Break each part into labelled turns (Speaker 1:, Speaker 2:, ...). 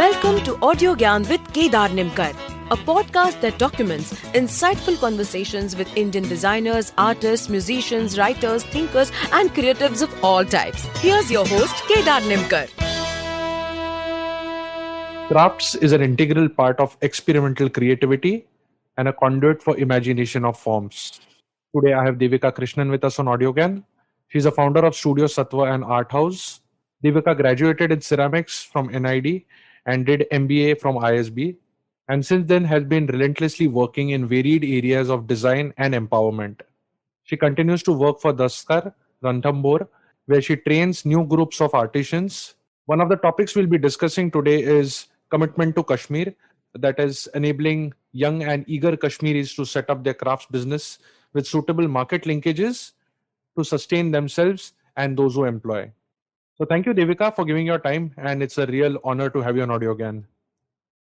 Speaker 1: Welcome to Audiogyan with Kedar Nimkar, a podcast that documents insightful conversations with Indian designers, artists, musicians, writers, thinkers, and creatives of all types. Here's your host, Kedar Nimkar.
Speaker 2: Crafts is an integral part of experimental creativity and a conduit for imagination of forms. Today, I have Devika Krishnan with us on Audiogyan. She's a founder of Studio Sattva and Arthouse. Devika graduated in ceramics from NID and did MBA from ISB, and since then has been relentlessly working in varied areas of design and empowerment. She continues to work for Dastkar Ranthambhore, where she trains new groups of artisans. One of the topics we'll be discussing today is commitment to Kashmir, that is enabling young and eager Kashmiris to set up their crafts business with suitable market linkages to sustain themselves and those who employ. So thank you, Devika, for giving your time, and it's a real honor to have you on Audio again.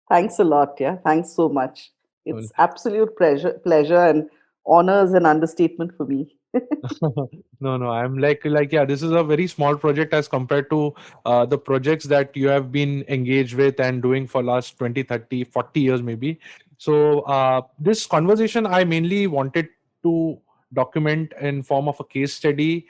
Speaker 3: Thanks a lot. Yeah. Thanks so much. It's absolute pleasure and honor is an understatement for me.
Speaker 2: No, I'm yeah, this is a very small project as compared to the projects that you have been engaged with and doing for last 20, 30, 40 years maybe. So this conversation I mainly wanted to document in form of a case study,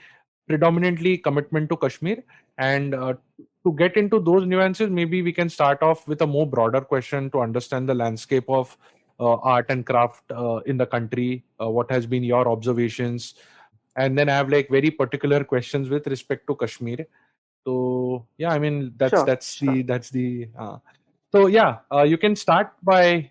Speaker 2: predominantly commitment to Kashmir. And to get into those nuances, maybe we can start off with a more broader question to understand the landscape of art and craft in the country. What has been your observations? And then I have like very particular questions with respect to Kashmir. So yeah, I mean
Speaker 3: Sure.
Speaker 2: that's the. So yeah, you can start by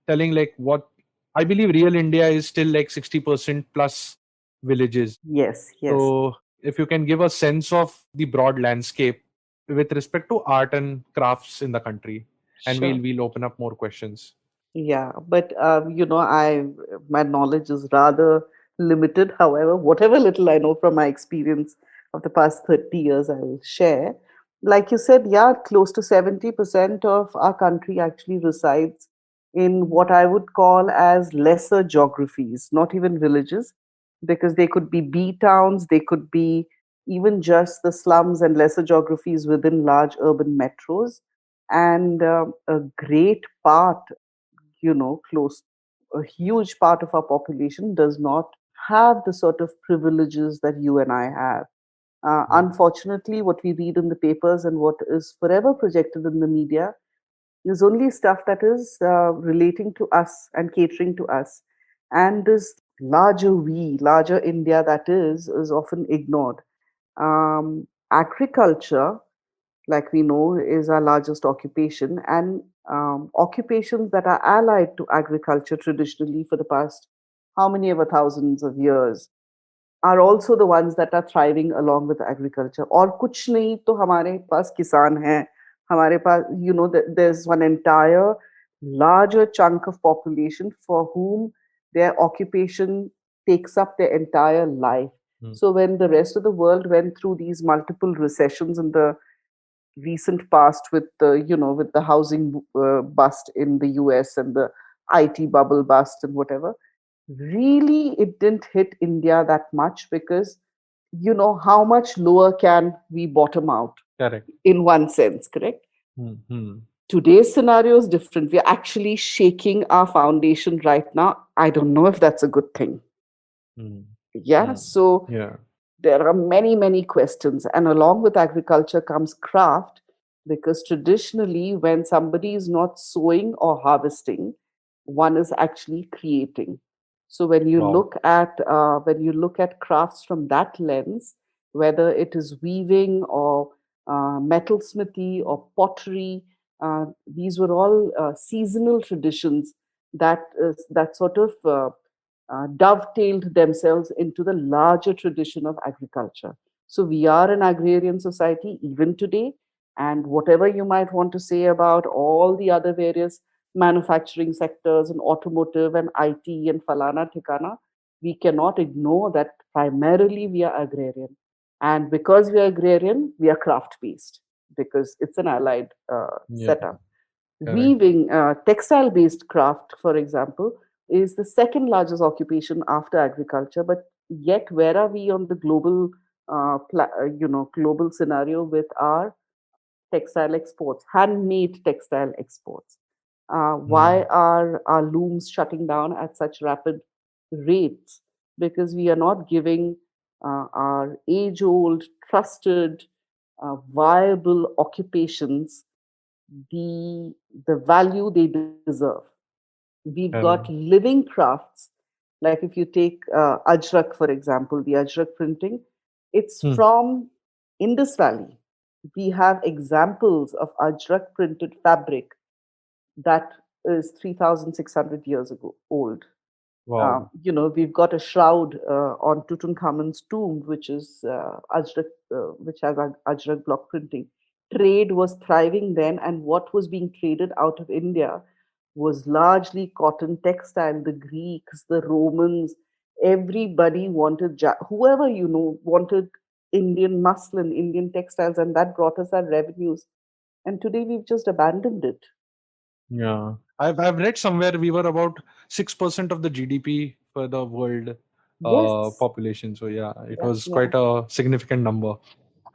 Speaker 2: telling like what I believe real India is still like 60% plus villages.
Speaker 3: Yes.
Speaker 2: So if you can give a sense of the broad landscape with respect to art and crafts in the country, and
Speaker 3: Sure.
Speaker 2: we'll open up more questions.
Speaker 3: Yeah. But my knowledge is rather limited. However, whatever little I know from my experience of the past 30 years, I will share. Like you said, yeah, close to 70% of our country actually resides in what I would call as lesser geographies, not even villages, because they could be B towns, they could be even just the slums and lesser geographies within large urban metros. And a great part, close, a huge part of our population does not have the sort of privileges that you and I have. Unfortunately, what we read in the papers and what is forever projected in the media is only stuff that is relating to us and catering to us. And this larger India that is often ignored. Agriculture, like we know, is our largest occupation, and occupations that are allied to agriculture traditionally for the past how many ever thousands of years are also the ones that are thriving along with agriculture. और कुछ नहीं तो हमारे पास किसान हैं, हमारे पास, there's one entire larger chunk of population for whom their occupation takes up their entire life. So when the rest of the world went through these multiple recessions in the recent past with the housing bust in the US and the IT bubble bust and whatever, really it didn't hit India that much because how much lower can we bottom out?
Speaker 2: Correct.
Speaker 3: In one sense, correct?
Speaker 2: Mm-hmm.
Speaker 3: Today's scenario is different. We're actually shaking our foundation right now. I don't know if that's a good thing. Yeah. So there are many questions, and along with agriculture comes craft, because traditionally when somebody is not sowing or harvesting, one is actually creating. So when you look at crafts from that lens, whether it is weaving or metalsmithy or pottery, these were all seasonal traditions that sort of dovetailed themselves into the larger tradition of agriculture. So we are an agrarian society even today, and whatever you might want to say about all the other various manufacturing sectors and automotive and IT and falana tikana, we cannot ignore that primarily we are agrarian. And because we are agrarian, we are craft based because it's an allied setup. Weaving, textile based craft, for example, is the second largest occupation after agriculture. But yet, where are we on the global, global scenario with our textile exports, handmade textile exports? Why are our looms shutting down at such rapid rates? Because we are not giving our age old, trusted, viable occupations the, the value they deserve. We've got
Speaker 2: Correct.
Speaker 3: living crafts, like if you take Ajrak, for example, the Ajrak printing, it's
Speaker 2: Hmm.
Speaker 3: from Indus Valley. We have examples of Ajrak printed fabric that is 3,600 years ago old.
Speaker 2: Wow.
Speaker 3: We've got a shroud on Tutankhamun's tomb, which is Ajrak, which has Ajrak block printing. Trade was thriving then, and what was being traded out of India was largely cotton textile. The Greeks, the Romans, everybody wanted, whoever wanted Indian muslin, Indian textiles, and that brought us our revenues. And today we've just abandoned it.
Speaker 2: Yeah, I've read somewhere we were about 6% of the GDP for the world
Speaker 3: Yes.
Speaker 2: population. So yeah, it
Speaker 3: Yeah,
Speaker 2: was
Speaker 3: yeah.
Speaker 2: quite a significant number.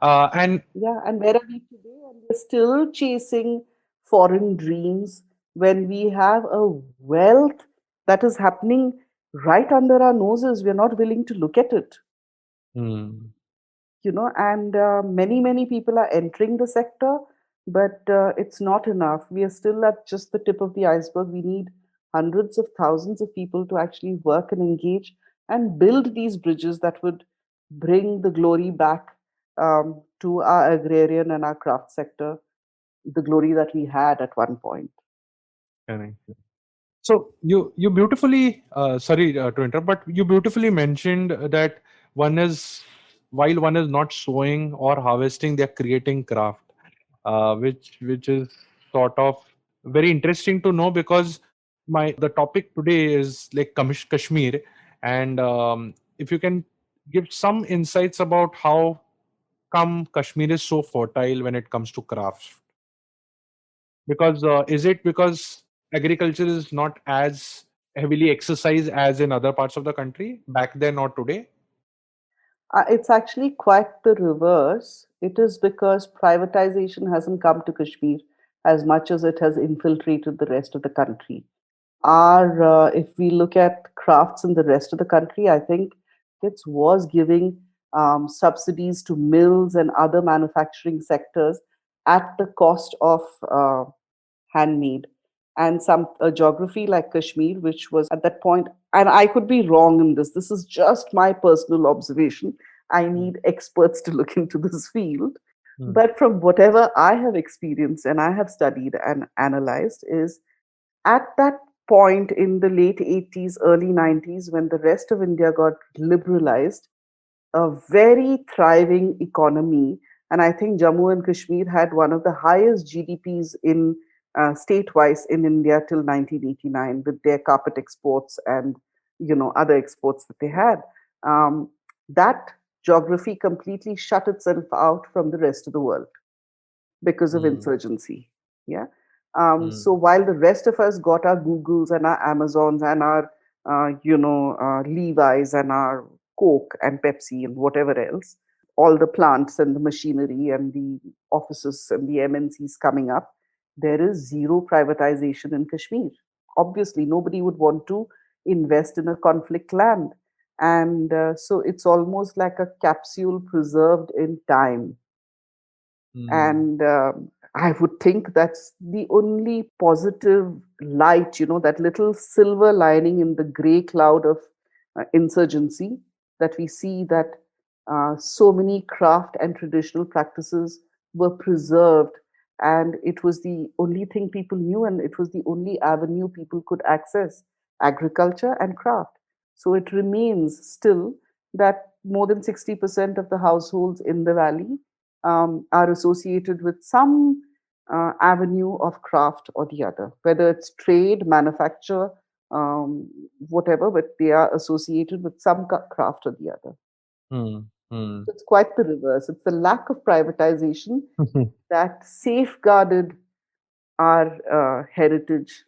Speaker 2: And
Speaker 3: Yeah, and where are we today? And we're still chasing foreign dreams when we have a wealth that is happening right under our noses. We're not willing to look at it,
Speaker 2: hmm,
Speaker 3: and many people are entering the sector, but it's not enough. We are still at just the tip of the iceberg. We need hundreds of thousands of people to actually work and engage and build these bridges that would bring the glory back to our agrarian and our craft sector, the glory that we had at one point.
Speaker 2: correct. So you beautifully sorry to interrupt, but you beautifully mentioned that one is while one is not sowing or harvesting, they're creating craft, which is sort of very interesting to know because my the topic today is like Kashmir, and if you can give some insights about how come Kashmir is so fertile when it comes to crafts, because is it because agriculture is not as heavily exercised as in other parts of the country back then or today?
Speaker 3: It's actually quite the reverse. It is because privatization hasn't come to Kashmir as much as it has infiltrated the rest of the country. If we look at crafts in the rest of the country, I think it was giving subsidies to mills and other manufacturing sectors at the cost of handmade. And some geography like Kashmir, which was at that point, and I could be wrong in this. This is just my personal observation. I
Speaker 2: Mm,
Speaker 3: need experts to look into this field.
Speaker 2: mm,
Speaker 3: But from whatever I have experienced and I have studied and analyzed, is at that point in the late 80s, early 90s, when the rest of India got liberalized, a very thriving economy. And I think Jammu and Kashmir had one of the highest GDPs in state-wise in India till 1989 with their carpet exports and other exports that they had. Um, that geography completely shut itself out from the rest of the world because of
Speaker 2: mm,
Speaker 3: insurgency. Yeah. So
Speaker 2: mm,
Speaker 3: while the rest of us got our Googles and our Amazons and our, Levi's and our Coke and Pepsi and whatever else, all the plants and the machinery and the offices and the MNCs coming up, there is zero privatization in Kashmir. Obviously, nobody would want to invest in a conflict land. And so it's almost like a capsule preserved in time.
Speaker 2: mm,
Speaker 3: And I would think that's the only positive light, that little silver lining in the gray cloud of insurgency, that we see that so many craft and traditional practices were preserved, and it was the only thing people knew, and it was the only avenue people could access agriculture and craft. So it remains still that more than 60% of the households in the valley are associated with some avenue of craft or the other, whether it's trade, manufacture, whatever, but they are associated with some craft or the other.
Speaker 2: mm, mm.
Speaker 3: So it's quite the reverse. It's the lack of privatization that safeguarded our heritage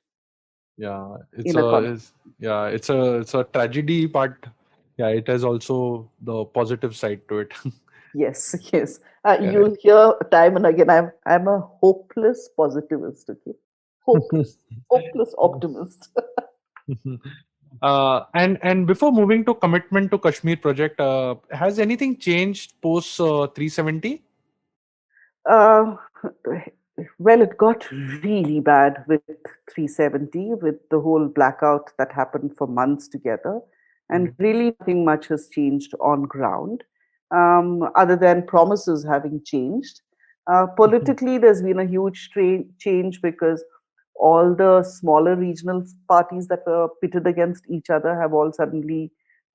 Speaker 2: Yeah,
Speaker 3: in a conflict.
Speaker 2: it's a tragedy, but yeah, it has also the positive side to it.
Speaker 3: Yes, yes. You'll hear time and again. I'm a hopeless positivist. Okay, hopeless, hopeless optimist.
Speaker 2: And before moving to commitment to Kashmir project, has anything changed post 370?
Speaker 3: Uh, well, it got really bad with 370, with the whole blackout that happened for months together. And really, nothing much has changed on ground, other than promises having changed. Politically, there's been a huge change because all the smaller regional parties that were pitted against each other have all suddenly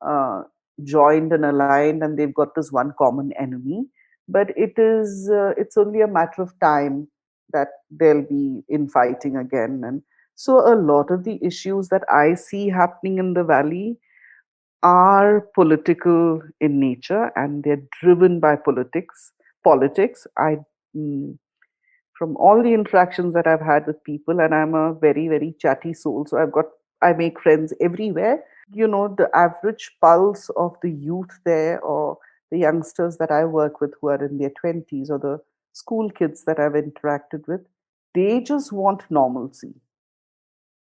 Speaker 3: uh, joined and aligned, and they've got this one common enemy. But it's only a matter of time that they'll be infighting again. And so a lot of the issues that I see happening in the valley are political in nature, and they're driven by politics. Mm, from all the interactions that I've had with people, and I'm a very, very chatty soul, so I make friends everywhere. The average pulse of the youth there, or the youngsters that I work with who are in their 20s, or the school kids that I've interacted with, they just want normalcy.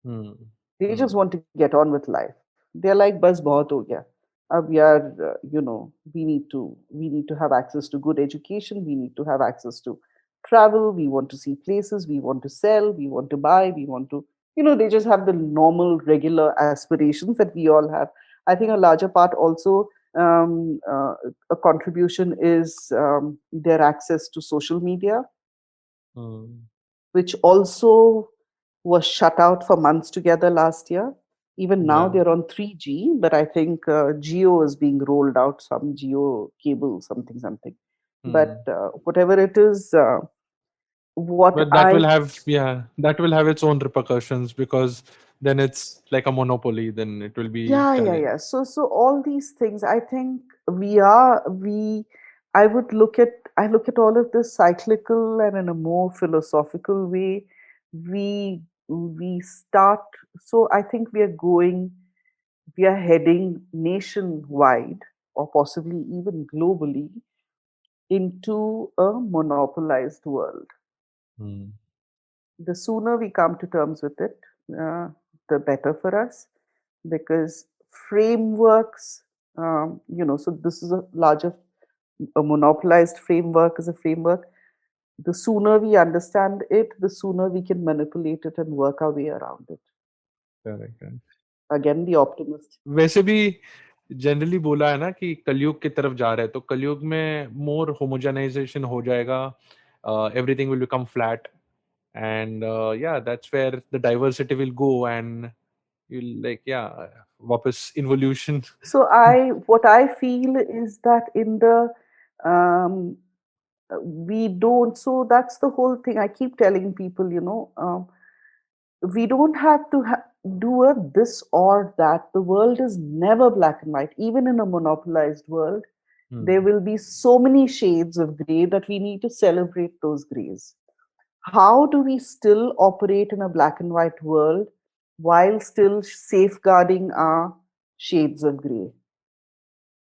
Speaker 3: They just want to get on with life. They're like, bas bahut ho gaya. We are, we need to have access to good education. We need to have access to travel. We want to see places. We want to sell. We want to buy. We want to, they just have the normal, regular aspirations that we all have. I think a larger part also, a contribution is their access to social media, which also was shut out for months together last year. Even now they're on 3G, but I think Geo is being rolled out, some Geo cable, something, something. But whatever it is, what
Speaker 2: But that will have its own repercussions, because then it's like a monopoly. Then it will be
Speaker 3: yeah. So all these things, I think I look at all of this cyclical and in a more philosophical way. We start. So I think we are heading nationwide, or possibly even globally, into a monopolized world. The sooner we come to terms with it, the better for us, because frameworks, so this is a monopolized framework is a framework. The sooner we understand it, the sooner we can manipulate it and work our way around it.
Speaker 2: correct.
Speaker 3: Again, the optimist.
Speaker 2: वैसे भी generally बोला है ना कि कलयुग की तरफ जा रहा है, तो कलयुग में मोर होमोजेनाइजेशन हो जाएगा, everything will become flat, and yeah, that's where the diversity will go, and you'll like वापस involution.
Speaker 3: So what I feel is that in the um, we don't. So that's the whole thing. I keep telling people, we don't have to do a this or that. The world is never black and white. Even in a monopolized world, there will be so many shades of gray that we need to celebrate those grays. How do we still operate in a black and white world while still safeguarding our shades of gray?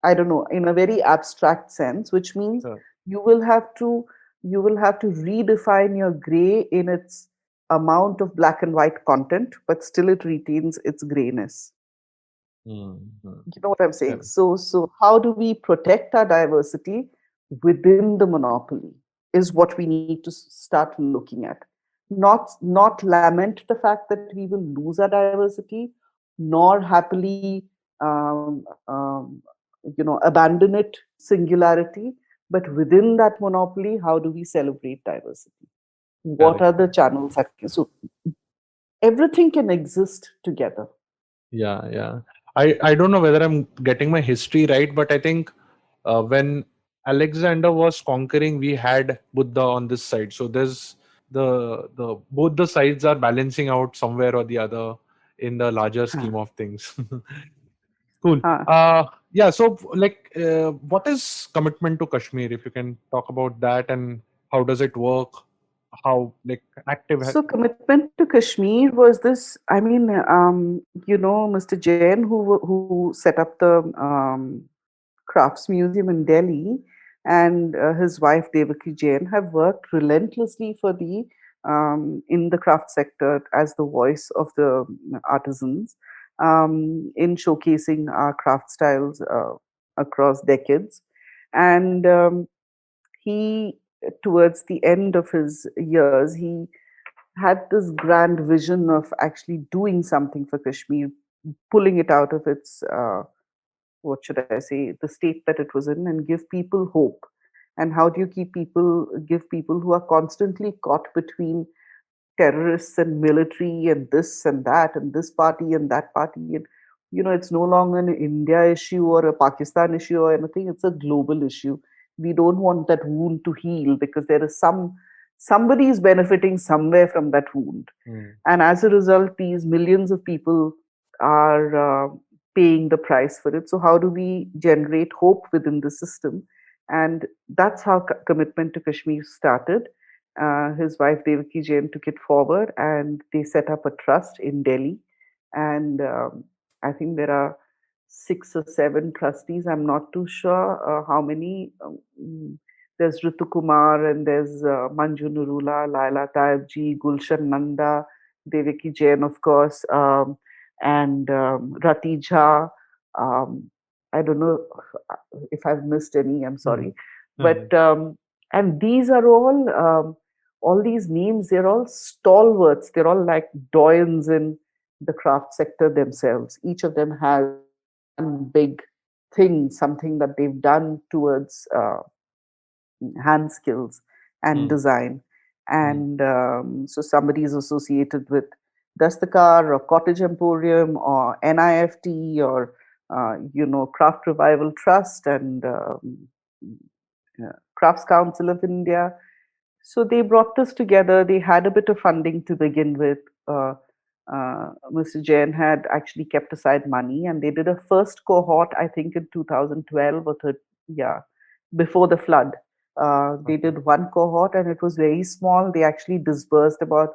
Speaker 3: I don't know, in a very abstract sense, which means you will have to redefine your gray in its amount of black and white content, but still it retains its grayness. You know what I'm saying? So how do we protect our diversity within the monopoly is what we need to start looking at. Not lament the fact that we will lose our diversity, nor happily abandon it singularity, but within that monopoly, how do we celebrate diversity? What are the channels that so everything can exist together?
Speaker 2: Yeah. I don't know whether I'm getting my history right, but I think when Alexander was conquering, we had Buddha on this side. So there's the both the sides are balancing out somewhere or the other in the larger scheme of things. Cool. Yeah. So, like, what is commitment to Kashmir? If you can talk about that, and how does it work? How like active?
Speaker 3: So commitment to Kashmir was this. I mean, Mr. Jain, who set up the Crafts Museum in Delhi, and his wife Devaki Jain have worked relentlessly for the in the craft sector as the voice of the artisans, in showcasing our craft styles across decades. And he, towards the end of his years, he had this grand vision of actually doing something for Kashmir, pulling it out of its what should I say, the state that it was in, and give people hope. And how do you give people who are constantly caught between terrorists and military and this and that and this party and that party, and it's no longer an India issue or a Pakistan issue or anything, it's a global issue. We don't want that wound to heal because there is somebody is benefiting somewhere from that wound. And as a result, these millions of people are paying the price for it. So how do we generate hope within the system? And that's how Commitment to Kashmir started. His wife Devaki Jain took it forward, and they set up a trust in Delhi. And I think there are 6 or 7 trustees. I'm not too sure how many. There's Ritu Kumar, and there's Manju Nurula, Laila Taibji, Gulshan Nanda, Devaki Jain, of course, and Rati Jha. I don't know if I've missed any. I'm sorry, but and these are all these names. They're all stalwarts. They're all like doyens in the craft sector themselves. Each of them has one big thing, something that they've done towards hand skills and design. And so somebody is associated with Dastkar or Cottage Emporium or NIFT or Craft Revival Trust and Crafts Council of India. So they brought us together. They had a bit of funding to begin with. Mr. Jain had actually kept aside money, and they did a first cohort, I think, in 2012 or 13, before the flood. They did one cohort, and it was very small. They actually disbursed about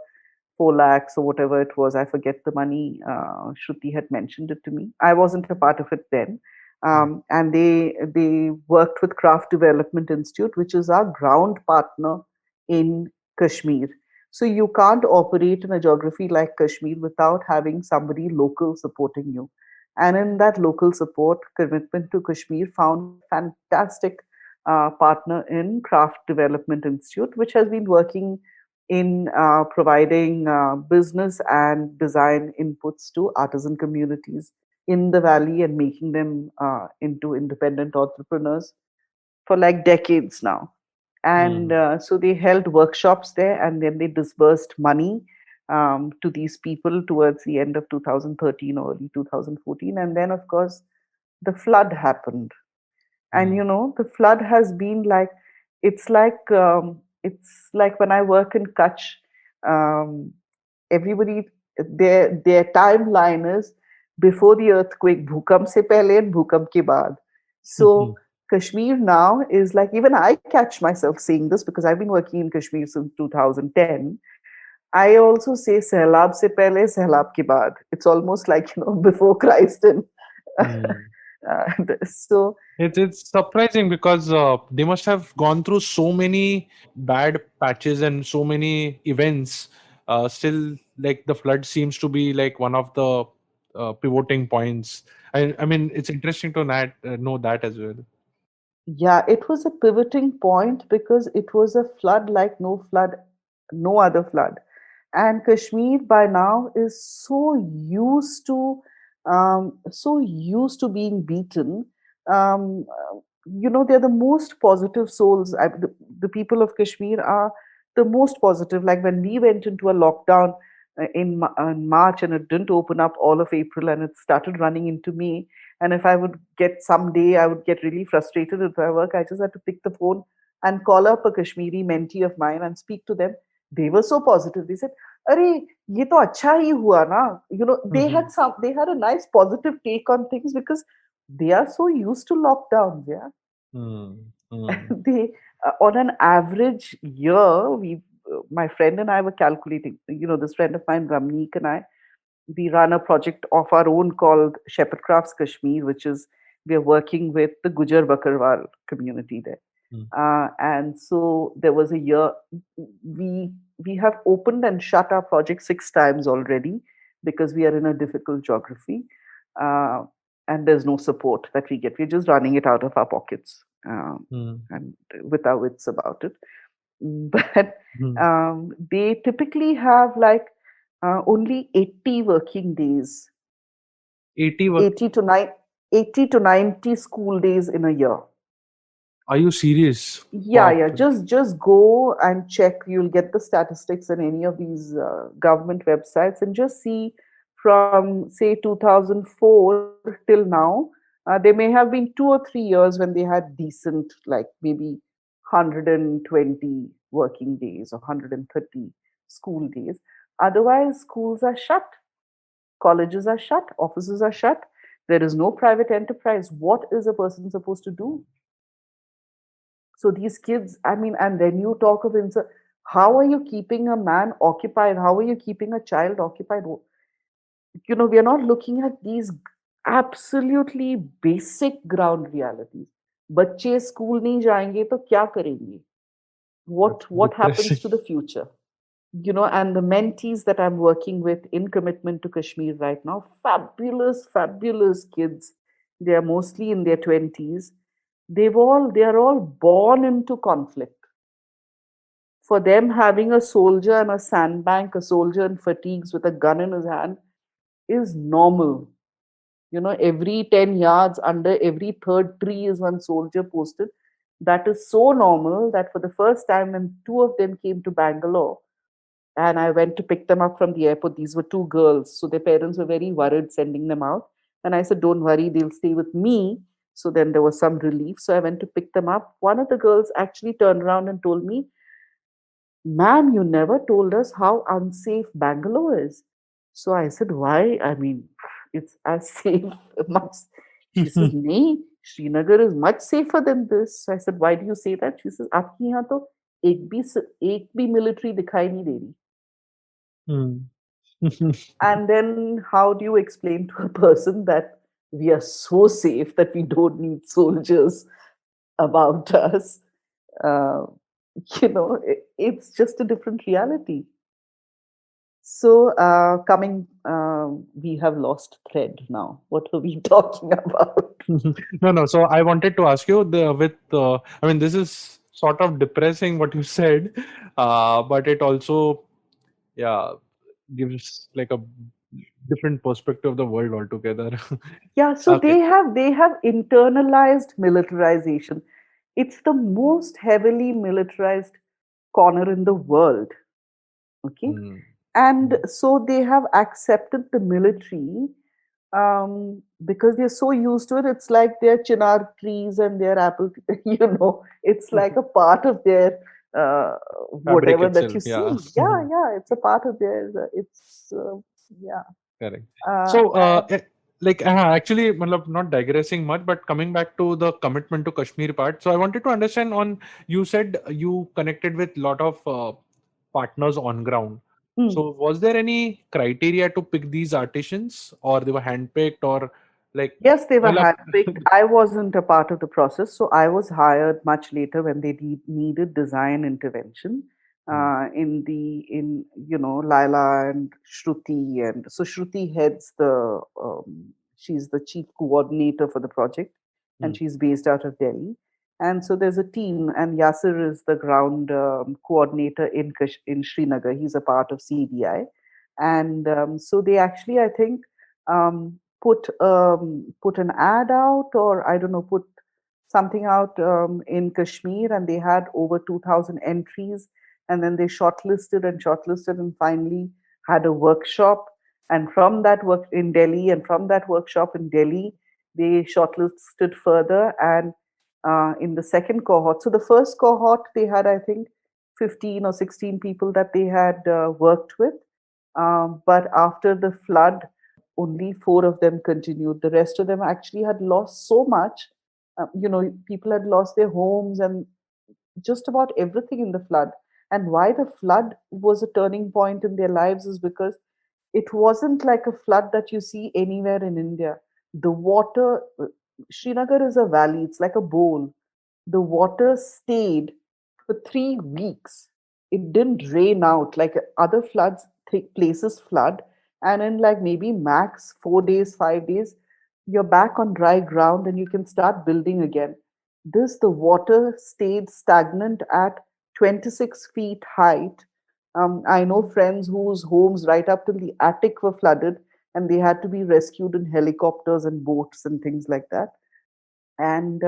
Speaker 3: 4 lakhs or whatever it was. I forget the money. Shruti had mentioned it to me. I wasn't a part of it then. And they worked with Craft Development Institute, which is our ground partner in Kashmir. So you can't operate in a geography like Kashmir without having somebody local supporting you. And in that local support, Commitment to Kashmir found a fantastic partner in Craft Development Institute, which has been working in providing business and design inputs to artisan communities in the valley and making them into independent entrepreneurs for like decades now. And so they held workshops there, and then they disbursed money to these people towards the end of 2013 or early 2014. And then, of course, the flood happened. And the flood has been like, it's like when I work in Kutch, everybody, their timeline is before the earthquake, bhukam se pehle and bhukam ke baad. So Kashmir now is like, even I catch myself saying this because I've been working in Kashmir since 2010. I also say Sehlab se pehle, Sehlab ke baad. It's almost like, before Christ. And so
Speaker 2: it's surprising because they must have gone through so many bad patches and so many events. Still, like the flood seems to be like one of the pivoting points. I mean, it's interesting to know that as well.
Speaker 3: Yeah, it was a pivoting point because it was a flood like no other flood. And Kashmir by now is so used to being beaten. Um, they're the most positive souls. The people of Kashmir are the most positive. Like when we went into a lockdown in March, and it didn't open up all of April, and it started running into May. And if I would I would get really frustrated with my work. I just had to pick the phone and call up a Kashmiri mentee of mine and speak to them. They were so positive. They said, "Arey, ye to acha hi hua na." They had a nice positive take on things because they are so used to lockdowns. Yeah. They on an average year, my friend and I were calculating. This friend of mine, Ramneek, and I, we run a project of our own called Shepherd Crafts Kashmir, which is we are working with the Gujar Bakarwal community there. And so there was a year we have opened and shut our project 6 times already because we are in a difficult geography, uh, and there's no support that we get. We're just running it out of our pockets, and with our wits about it. But they typically have like only 80 working days,
Speaker 2: 80
Speaker 3: 80 to 9 80 to 90 school days in a year.
Speaker 2: Are you serious?
Speaker 3: Yeah. Just go and check. You'll get the statistics on any of these government websites and just see from say 2004 till now. There may have been 2 or 3 years when they had decent, like maybe 120 working days or 130 school days. Otherwise, schools are shut, colleges are shut, offices are shut. There is no private enterprise. What is a person supposed to do? So these kids, I mean, and then you talk of how are you keeping a man occupied? How are you keeping a child occupied? We are not looking at these absolutely basic ground realities. बच्चे school नहीं जाएंगे तो क्या करेंगे? What happens to the future? And the mentees that I'm working with in Commitment to Kashmir right now, fabulous kids. They are mostly in their 20s. They are all born into conflict. For them, having a soldier and a sandbank, a soldier in fatigues with a gun in his hand is normal. Every 10 yards under every third tree is one soldier posted. That is so normal that for the first time, when two of them came to Bangalore, and I went to pick them up from the airport. These were two girls, so their parents were very worried sending them out. And I said, "Don't worry, they'll stay with me." So then there was some relief. So I went to pick them up. One of the girls actually turned around and told me, "Ma'am, you never told us how unsafe Bangalore is." So I said, "Why? I mean, it's as safe." Much. She says, "Nee, Srinagar is much safer than this." So I said, "Why do you say that?" She says, "Aapke yahan to एक भी military दिखाई नहीं दे रही." And then how do you explain to a person that we are so safe that we don't need soldiers about us? Uh, it's just a different reality. So, we have lost thread now. What are we talking about?
Speaker 2: No. So I wanted to ask you I mean, this is sort of depressing what you said, but it also, yeah, gives like a different perspective of the world altogether.
Speaker 3: Yeah, so
Speaker 2: Okay.
Speaker 3: they have internalized militarization. It's the most heavily militarized corner in the world. Okay. And so they have accepted the military because they're so used to it. It's like their chinar trees and their apple, it's like a part of their
Speaker 2: Fabric
Speaker 3: whatever that you
Speaker 2: itself, yeah.
Speaker 3: see. Yeah, it's a part of their, yeah.
Speaker 2: Correct.
Speaker 3: Uh,
Speaker 2: So, actually, matlab, not digressing much, but coming back to the commitment to Kashmir part. So, I wanted to understand you said you connected with a lot of partners on ground. So, was there any criteria to pick these artisans, or they were handpicked, or like,
Speaker 3: Yes, they were
Speaker 2: matlab,
Speaker 3: handpicked. I wasn't a part of the process, so I was hired much later when they needed design intervention. Laila and Shruti, and so Shruti heads she's the chief coordinator for the project, and she's based out of Delhi. And so there's a team, and Yasir is the ground coordinator in Srinagar. He's a part of CDI, and so they actually, I think. Put an ad out, or I don't know, put something out in Kashmir, and they had over 2,000 entries, and then they shortlisted and finally had a workshop, and from that work in Delhi, and from that workshop in Delhi they shortlisted further, and in the second cohort, so the first cohort they had, I think, 15 or 16 people that they had worked with, but after the flood only 4 of them continued. The rest of them actually had lost so much. People had lost their homes and just about everything in the flood. And why the flood was a turning point in their lives is because it wasn't like a flood that you see anywhere in India. The water, Srinagar is a valley, it's like a bowl. the water stayed for 3 weeks. It didn't rain out like other floods, places flood. And in like maybe max 4 days, 5 days, you're back on dry ground and you can start building again. The water stayed stagnant at 26 feet height. I know friends whose homes right up to the attic were flooded and they had to be rescued in helicopters and boats and things like that. And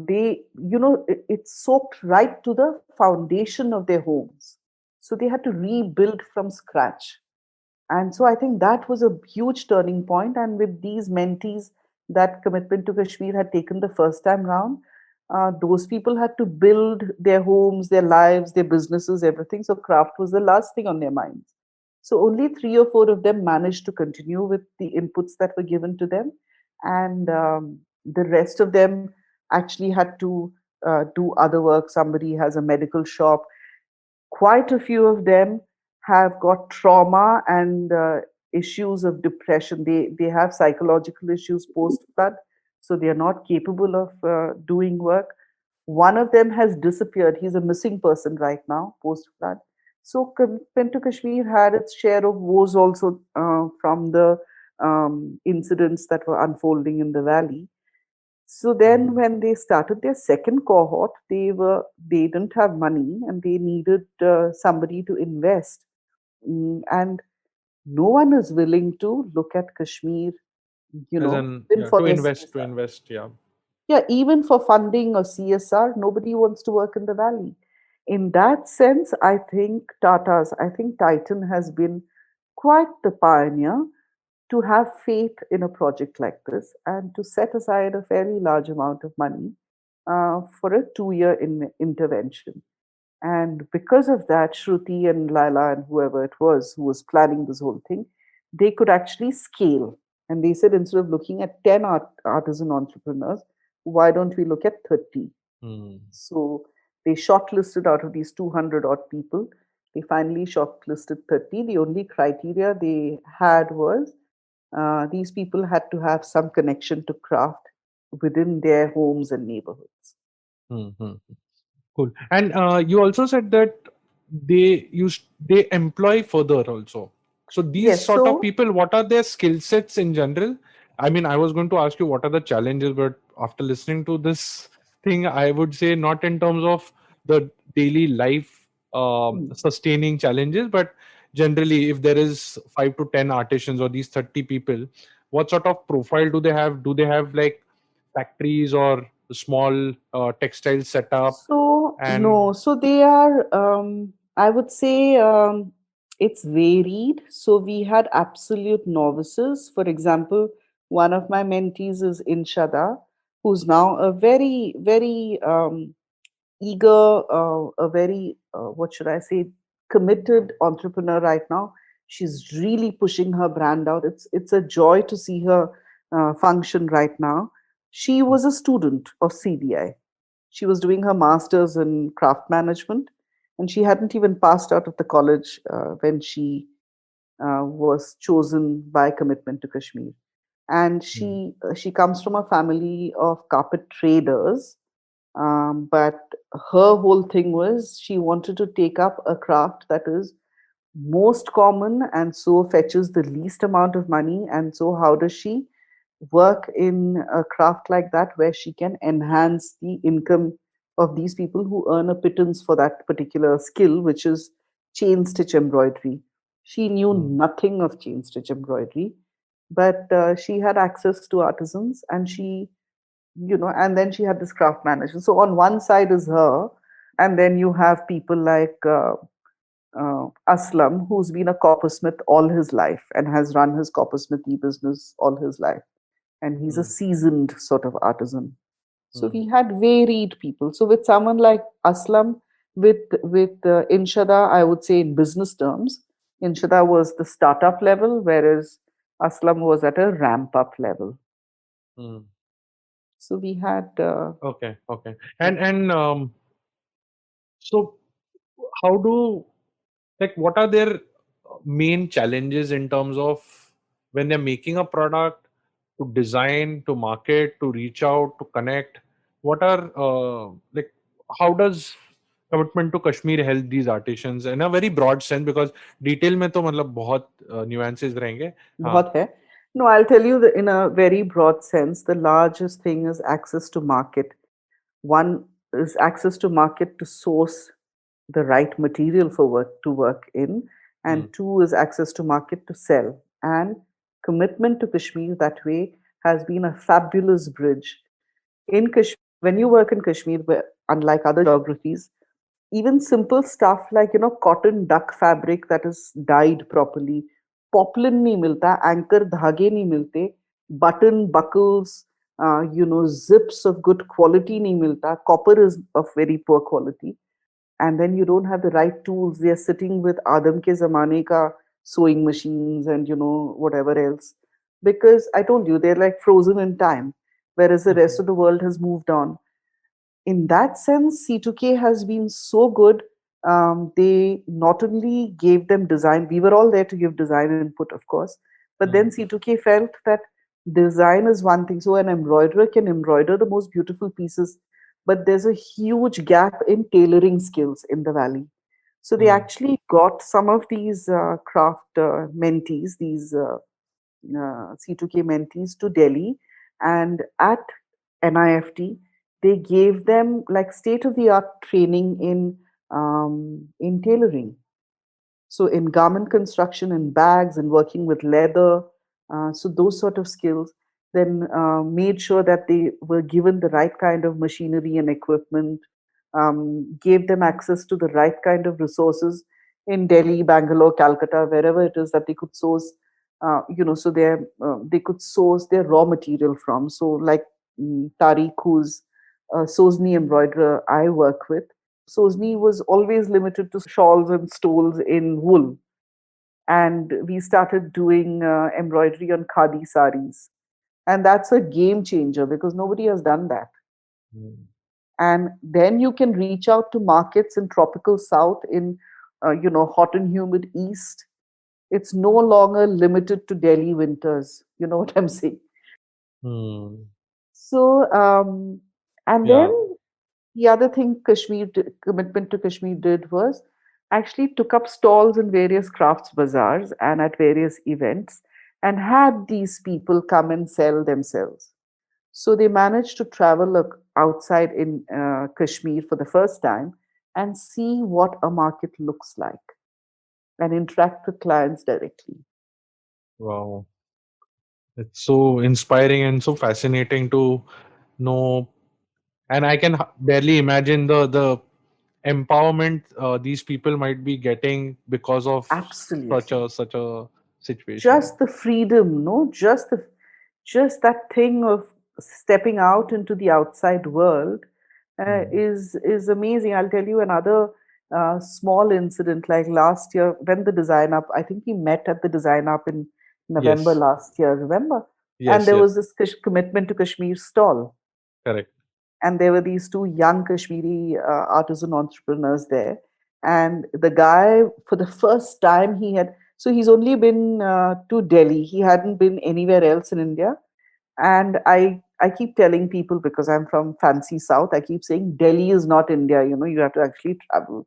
Speaker 3: it soaked right to the foundation of their homes. So they had to rebuild from scratch. And so I think that was a huge turning point. And with these mentees, that commitment to Kashmir had taken the first time round. Those people had to build their homes, their lives, their businesses, everything. So craft was the last thing on their minds. So only 3 or 4 of them managed to continue with the inputs that were given to them. And the rest of them actually had to do other work. Somebody has a medical shop. Quite a few of them have got trauma and issues of depression. They have psychological issues post flood, so they are not capable of doing work. One of them has disappeared. He's a missing person right now post flood. So Commitment to Kashmir had its share of woes also from the incidents that were unfolding in the valley. So then when they started their second cohort, they didn't have money and they needed somebody to invest. And no one is willing to look at Kashmir, even for
Speaker 2: to
Speaker 3: their
Speaker 2: invest, yeah.
Speaker 3: Yeah, even for funding or CSR, nobody wants to work in the valley. In that sense, I think Titan has been quite the pioneer to have faith in a project like this and to set aside a fairly large amount of money for a 2 year intervention. And because of that, Shruti and Laila and whoever it was who was planning this whole thing, they could actually scale. And they said instead of looking at 10 artisan entrepreneurs, why don't we look at 30? So they shortlisted out of these 200 odd people. They finally shortlisted 30. The only criteria they had was these people had to have some connection to craft within their homes and neighborhoods.
Speaker 2: Cool. And you also said that they employ further also. So these
Speaker 3: Yes,
Speaker 2: sort of
Speaker 3: so
Speaker 2: people, what are their skill sets in general? I mean, I was going to ask you what are the challenges, but after listening to this thing, I would say not in terms of the daily life sustaining challenges, but generally, if there is 5 to 10 artisans or these 30 people, what sort of profile do they have? Do they have like factories or small textile setup?
Speaker 3: So,
Speaker 2: And
Speaker 3: no, so they are, I would say it's varied. So, we had absolute novices. For example, one of my mentees is Inshada, who's now a very, very eager, a very, what should I say, committed entrepreneur right now. She's really pushing her brand out. It's a joy to see her function right now. She was a student of CBI. She was doing her master's in craft management, and she hadn't even passed out of the college when she was chosen by Commitment to Kashmir. And she comes from a family of carpet traders, but her whole thing was she wanted to take up a craft that is most common and so fetches the least amount of money. And so, how does she work in a craft like that where she can enhance the income of these people who earn a pittance for that particular skill, which is chain stitch embroidery? She knew nothing of chain stitch embroidery, but she had access to artisans and and then she had this craft manager. So on one side is her, and then you have people like Aslam, who's been a coppersmith all his life and has run his coppersmithy business all his life. And he's a seasoned sort of artisan. So we had varied people. So with someone like Aslam, with Inshada, I would say in business terms, Inshada was the startup level, whereas Aslam was at a ramp up level. So we had
Speaker 2: okay. And so how do, like, what are their main challenges in terms of when they're making a product, to design, to market, to reach out, to connect? what are how does commitment to Kashmir help these artisans in a very broad sense? Because detail में तो मतलब बहुत nuances रहेंगे. हाँ.
Speaker 3: बहुत है. No, I'll tell you that in a very broad sense, the largest thing is access to market. One is access to market to source the right material for work in, and two is access to market to sell. And commitment to Kashmir that way has been a fabulous bridge. In Kashmir, when you work in Kashmir, where, unlike other geographies, even simple stuff like cotton duck fabric that is dyed properly, poplin nahi milta, anchor dhage nahi milte, button buckles, zips of good quality nahi milta, copper is of very poor quality, and then you don't have the right tools. They are sitting with Adam ke zamane ka sewing machines and whatever else, because I told you they're like frozen in time, whereas the rest of the world has moved on. In that sense, C2K has been so good. They not only gave them design, we were all there to give design input, of course, but then C2K felt that design is one thing. So an embroiderer can embroider the most beautiful pieces, but there's a huge gap in tailoring skills in the valley. So they actually got some of these craft mentees, these C2K mentees to Delhi, and at NIFT, they gave them like state of the art training in tailoring. So in garment construction, in bags, and working with leather, so those sort of skills. Then made sure that they were given the right kind of machinery and equipment, gave them access to the right kind of resources in Delhi, Bangalore, Calcutta, wherever it is that they could source, so they could source their raw material from. So like Tariq, who's a Sozni embroiderer I work with, Sozni was always limited to shawls and stoles in wool. And we started doing embroidery on khadi saris. And that's a game changer because nobody has done that. And then you can reach out to markets in tropical south, in hot and humid east. It's no longer limited to Delhi winters. You know what I'm saying? So, and
Speaker 2: Yeah.
Speaker 3: then the other thing commitment to Kashmir did was actually took up stalls in various crafts bazaars and at various events and had these people come and sell themselves. So they managed to travel outside in Kashmir for the first time and see what a market looks like and interact with clients directly.
Speaker 2: Wow. It's so inspiring and so fascinating to know. And I can barely imagine the empowerment these people might be getting because of
Speaker 3: Absolutely.
Speaker 2: such a situation.
Speaker 3: Just the freedom, no? Just that thing of stepping out into the outside world is amazing. I'll tell you another small incident. Like last year, when the design up, I think we met at the design up in November
Speaker 2: Yes.
Speaker 3: last year. Remember? And
Speaker 2: Yes.
Speaker 3: there
Speaker 2: Yes.
Speaker 3: was this commitment to Kashmir stall,
Speaker 2: Correct.
Speaker 3: and there were these two young Kashmiri artisan entrepreneurs there. And the guy, for the first time, he's only been to Delhi. He hadn't been anywhere else in India. And I keep telling people, because I'm from fancy South, I keep saying Delhi is not India. You have to actually travel.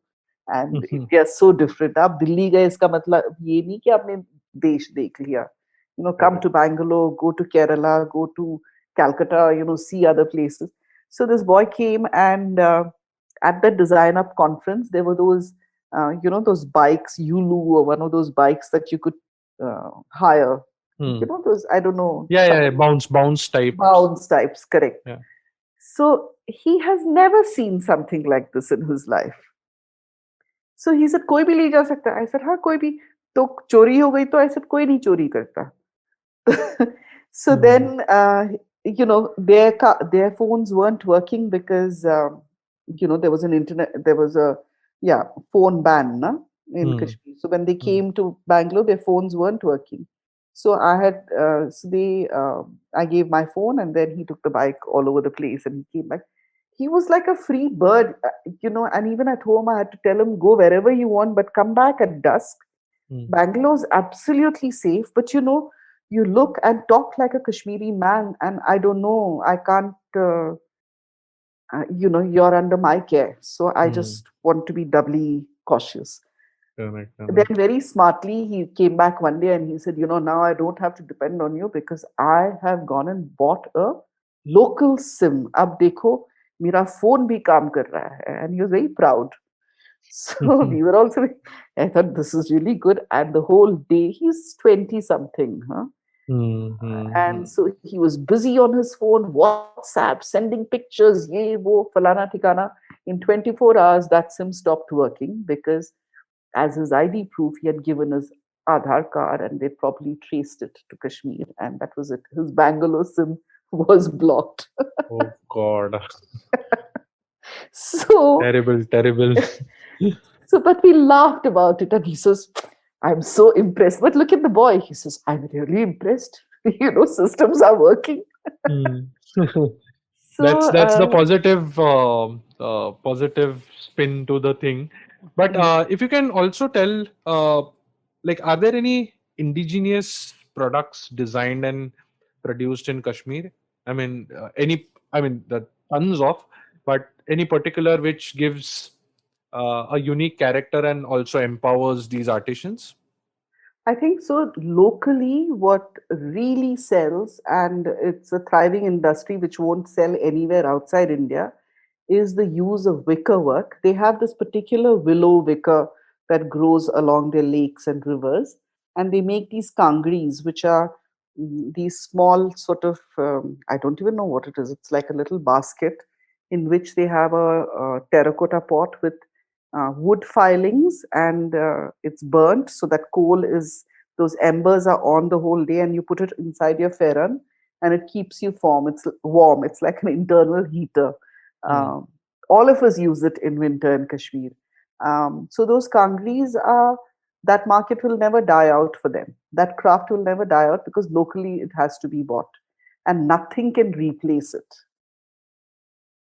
Speaker 3: And India is so different. आप दिल्ली गए इसका मतलब ये नहीं कि आपने देश देख लिया. Come to Bangalore, go to Kerala, go to Calcutta, see other places. So this boy came, and at the Design Up conference, there were those, those bikes, Yulu, or one of those bikes that you could hire. Those, I don't know.
Speaker 2: Yeah. Bounce type.
Speaker 3: Bounce types, correct.
Speaker 2: Yeah.
Speaker 3: So he has never seen something like this in his life. So he said, कोई भी ले जा सकता है. I said, हाँ कोई भी. तो चोरी हो गई तो I said, कोई नहीं चोरी करता. So then, their phones weren't working because, there was a phone ban in Kashmir. So when they came to Bangalore, their phones weren't working. So I gave my phone, and then he took the bike all over the place and he came back. He was like a free bird, and even at home, I had to tell him, go wherever you want, but come back at dusk. Bangalore's absolutely safe, but you look and talk like a Kashmiri man, and I don't know, I can't you're under my care. So I
Speaker 2: Hmm.
Speaker 3: just want to be doubly cautious.
Speaker 2: Correct,
Speaker 3: Then
Speaker 2: correct.
Speaker 3: very smartly, he came back one day and he said, now I don't have to depend on you because I have gone and bought a local SIM. Ab dekho, mera phone bhi kaam kar raha hai. And he was very proud. So we were also, I thought this is really good. And the whole day, he's 20 something, huh?
Speaker 2: Hmm, hmm,
Speaker 3: And
Speaker 2: hmm.
Speaker 3: so he was busy on his phone, WhatsApp, sending pictures, ye, wo, falana, tikana. In 24 hours, that SIM stopped working because as his ID proof, he had given his Aadhaar card and they probably traced it to Kashmir. And that was it. His Bangalore SIM was blocked.
Speaker 2: Oh God.
Speaker 3: So,
Speaker 2: Terrible, terrible.
Speaker 3: but we laughed about it. And he says, I'm so impressed. But look at the boy. He says, I'm really impressed. Systems are working.
Speaker 2: Hmm. That's
Speaker 3: So,
Speaker 2: the positive spin to the thing. But
Speaker 3: mm,
Speaker 2: if you can also tell, like, are there any indigenous products designed and produced in Kashmir? I mean, the tons of, but any particular which gives a unique character and also empowers these artisans?
Speaker 3: I think so. Locally, what really sells, and it's a thriving industry which won't sell anywhere outside India, is the use of wicker work. They have this particular willow wicker that grows along their lakes and rivers, and they make these kangris, which are these small sort of, I don't even know what it is. It's like a little basket in which they have a terracotta pot with wood filings, and it's burnt so that coal is, those embers are on the whole day, and you put it inside your ferran and it keeps you warm. It's like an internal heater.
Speaker 2: Hmm.
Speaker 3: um, all of us use it in winter in Kashmir. So those kangris are, that market will never die out for them. That craft will never die out because locally it has to be bought and nothing can replace it.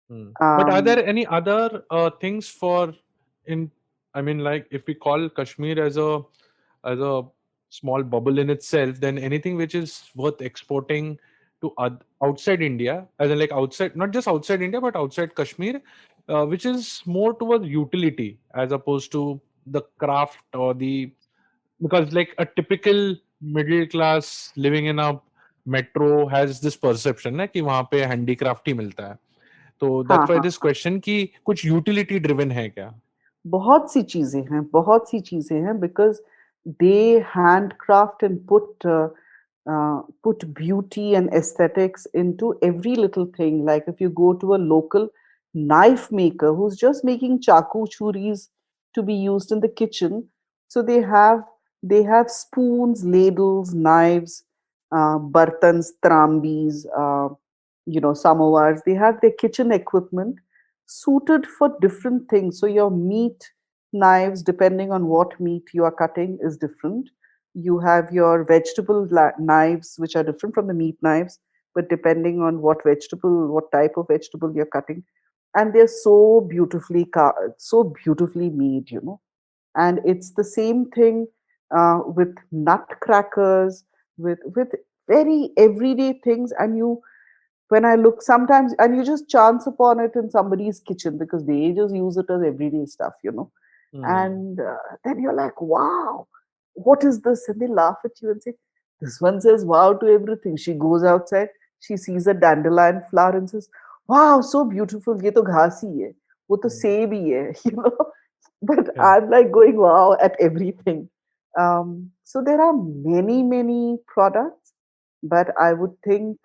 Speaker 2: Hmm. But are
Speaker 3: um,
Speaker 2: there any other things for in? I mean, like if we call Kashmir as a small bubble in itself, then anything which is worth exporting to outside India, as in like outside, not just outside India, but outside Kashmir, which is more towards utility as opposed to the craft or the, because like a typical middle class living in a metro has this perception ना कि वहाँ पे handicraft ही मिलता है. तो
Speaker 3: हाँ
Speaker 2: that's why
Speaker 3: हाँ
Speaker 2: this question कि कुछ यूटिलिटी ड्रिवन है क्या?
Speaker 3: बहुत सी चीजें हैं, बहुत सी चीजें हैं, because they handcraft and put beauty and aesthetics into every little thing. Like if you go to a local knife maker who's just making chaku churis to be used in the kitchen, so they have spoons, ladles, knives, bartans, trambis, samovars. They have their kitchen equipment suited for different things. So your meat knives, depending on what meat you are cutting, is different. You have your vegetable knives, which are different from the meat knives, but depending on what type of vegetable you're cutting, and they're so beautifully made, And it's the same thing with nutcrackers, with very everyday things, and you when I look sometimes, and you just chance upon it in somebody's kitchen because they just use it as everyday stuff.
Speaker 2: Hmm.
Speaker 3: And then you're like, wow, what is this? And they laugh at you and say, this one says wow to everything. She goes outside, she sees a dandelion flower and says, wow, so beautiful. Ye to ghas hi hai. Wo to
Speaker 2: Hmm.
Speaker 3: seb hi hai, But
Speaker 2: Correct.
Speaker 3: I'm like going wow at everything. So there are many, many products, but I would think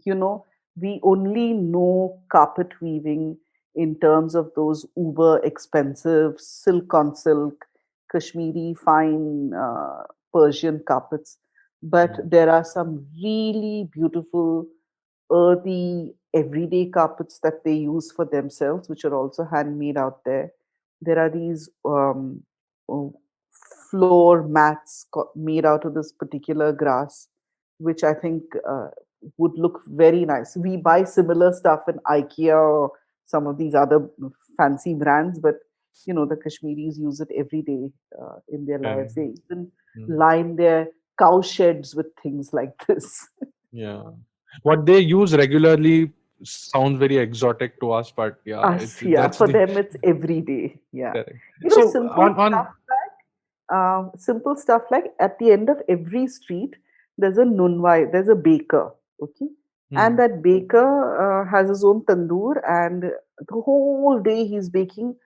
Speaker 3: you know, we only know carpet weaving in terms of those uber expensive silk on silk, Kashmiri fine Persian carpets. But
Speaker 2: Hmm.
Speaker 3: there are some really beautiful, earthy, everyday carpets that they use for themselves, which are also handmade out there. There are these uh, floor mats made out of this particular grass, which I think would look very nice. We buy similar stuff in IKEA or some of these other fancy brands, but the Kashmiris use it every day in their lives.
Speaker 2: Correct.
Speaker 3: They even
Speaker 2: Hmm.
Speaker 3: line their cow sheds with things like this.
Speaker 2: Yeah. What they use regularly sounds very exotic to us, but yeah,
Speaker 3: Us, yeah.
Speaker 2: that's
Speaker 3: For
Speaker 2: the
Speaker 3: them, it's every day. Yeah.
Speaker 2: correct.
Speaker 3: You know,
Speaker 2: So
Speaker 3: simple stuff like at the end of every street, there's a nunwai, there's a baker. Okay. And
Speaker 2: hmm,
Speaker 3: that baker has his own tandoor, and the whole day he's baking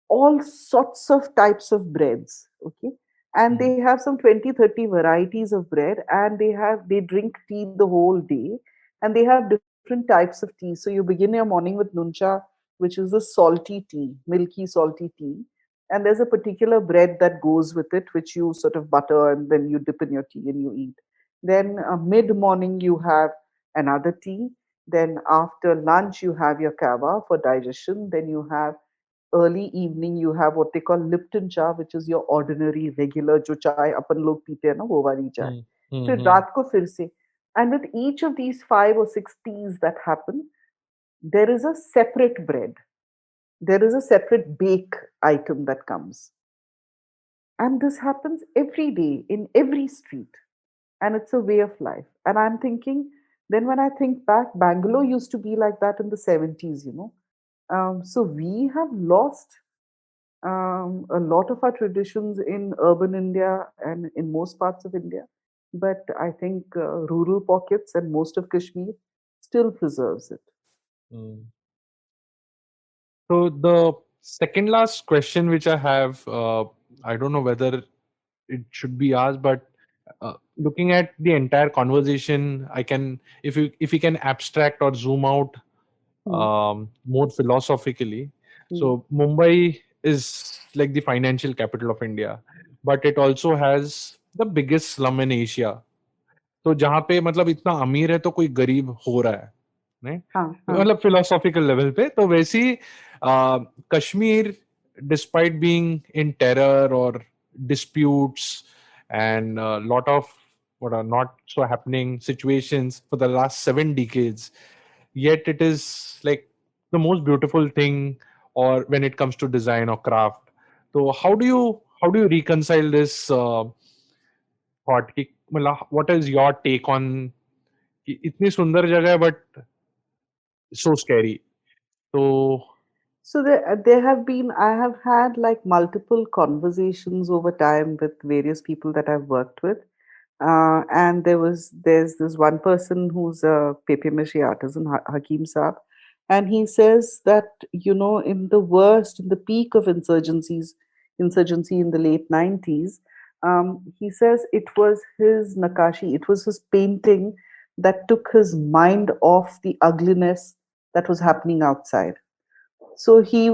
Speaker 3: all sorts of types of breads. Okay. And
Speaker 2: hmm,
Speaker 3: they have some 20, 30 varieties of bread, and they drink tea the whole day, and they have different types of tea. So you begin your morning with nuncha, which is the salty tea, milky salty tea. And there's a particular bread that goes with it, which you sort of butter and then you dip in your tea and you eat. Then mid morning you have another tea. Then after lunch you have your kava for digestion. Then you have early evening you have what they call Lipton cha, which is your ordinary regular जो चाय अपन लोग पीते हैं ना वो वाली चाय.
Speaker 2: hmm, hmm,
Speaker 3: फिर
Speaker 2: hmm.
Speaker 3: रात को फिर से. And with each of these 5 or 6 teas that happen, there is a separate bread. There is a separate bake item that comes. And this happens every day in every street. And it's a way of life. And I'm thinking, then when I think back, Bangalore used to be like that in the 70s, you know. So we have lost a lot of our traditions in urban India and in most parts of India. But I think rural pockets and most of Kashmir still preserves it.
Speaker 2: Hmm. So the second last question which I have, I don't know whether it should be asked, but looking at the entire conversation, I can, if we can abstract or zoom out
Speaker 3: Hmm.
Speaker 2: more philosophically.
Speaker 3: Hmm.
Speaker 2: So Mumbai is like the financial capital of India, but it also has the biggest slum in Asia. तो जहाँ पे मतलब इतना अमीर है तो कोई गरीब हो रहा है, नहीं?
Speaker 3: हाँ, हाँ.
Speaker 2: मतलब फिलोसॉफिकल लेवल पे तो वैसी Kashmir despite being in terror और disputes and a lot of what are not so happening situations for the last 7 decades, yet it is like the most beautiful thing or when it comes to design or craft. So how do you reconcile this thought कि मतलब what is your take on कि इतनी सुंदर जगह है but so scary. So
Speaker 3: So there have been, I have had like multiple conversations over time with various people that I've worked with. And there's this one person who's a papier mâché artisan, Hakim Saab, and he says that, you know, in the worst, in the peak of insurgency in the late 90s, he says it was his nakashi, it was his painting that took his mind off the ugliness that was happening outside. So he's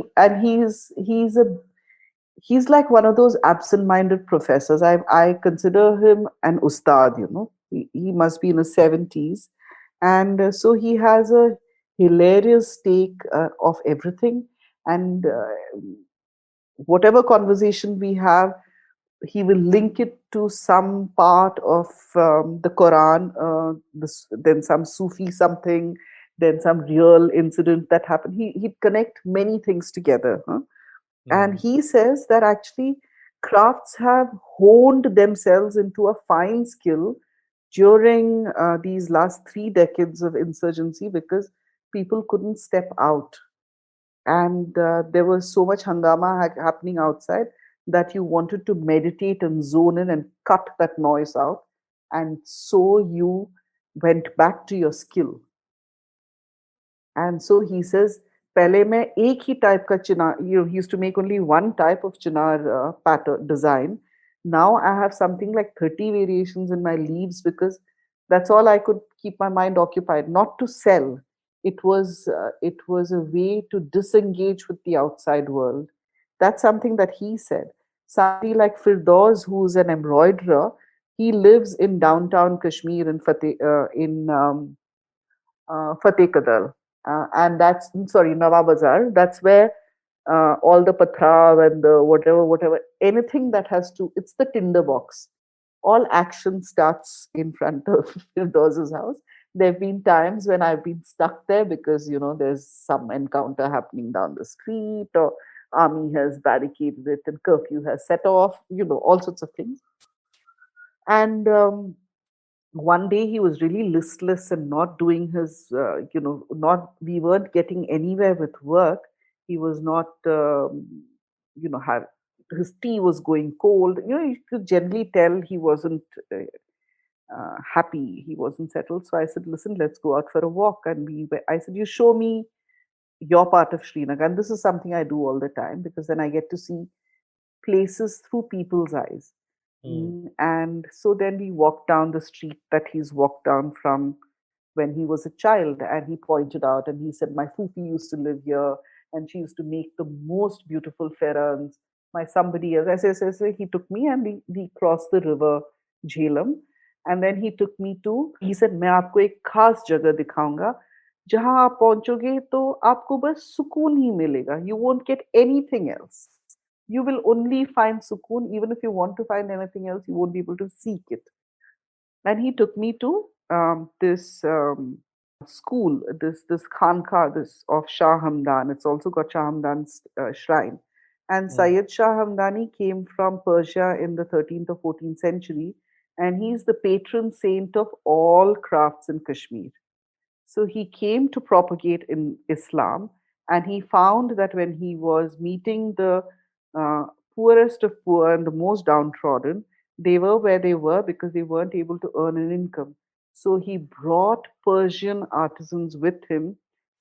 Speaker 3: like one of those absent-minded professors. I consider him an ustad. You know, he must be in his 70s, and so he has a hilarious take of everything. And whatever conversation we have, he will link it to some part of the Quran, then some Sufi something, then some real incident that happened. He'd connect many things together. Huh? And he says that actually crafts have honed themselves into a fine skill during these last 3 decades of insurgency because people couldn't step out. And there was so much hangama happening outside that you wanted to meditate and zone in and cut that noise out. And so you went back to your skill. And so he says, पहले मैं एक ही type का chinar, you used to make only one type of chinar pattern design. Now I have something like 30 variations in my leaves because that's all I could keep my mind occupied. Not to sell. It was a way to disengage with the outside world. That's something that he said. Somebody like Firdaus, who's an embroiderer, he lives in downtown Kashmir in Fateh Kadal. And that's, sorry, Nawabazar. That's where all the pathrav and the whatever, anything that has to, it's the tinder box. All action starts in front of Firdausa's house. There have been times when I've been stuck there because, you know, there's some encounter happening down the street or army has barricaded it and curfew has set off, you know, all sorts of things. And one day he was really listless and not doing his, we weren't getting anywhere with work. He was not, have his tea was going cold. You could generally tell he wasn't happy. He wasn't settled. So I said, listen, let's go out for a walk. And I said, you show me your part of Srinagar. And this is something I do all the time, because then I get to see places through people's eyes. And so then we walked down the street that he's walked down from when he was a child. And he pointed out and he said, my Fufi used to live here and she used to make the most beautiful ferrans. My somebody else, he took me and we crossed the river Jhelum. And then he took me to, he said, मैं आपको एक खास जगह दिखाऊंगा जहां आप पहुंचोगे तो आपको बस सुकून ही मिलेगा. You won't get anything else. You will only find sukoon. Even if you want to find anything else, you won't be able to seek it. And he took me to this school, this Khanka, this of Shah Hamdan. It's also got Shah Hamdan's shrine. And Sayyid Shah Hamdani came from Persia in the 13th or 14th century, and he's the patron saint of all crafts in Kashmir. So he came to propagate in Islam, and he found that when he was meeting the uh, poorest of poor and the most downtrodden, they were where they were because they weren't able to earn an income. So he brought Persian artisans with him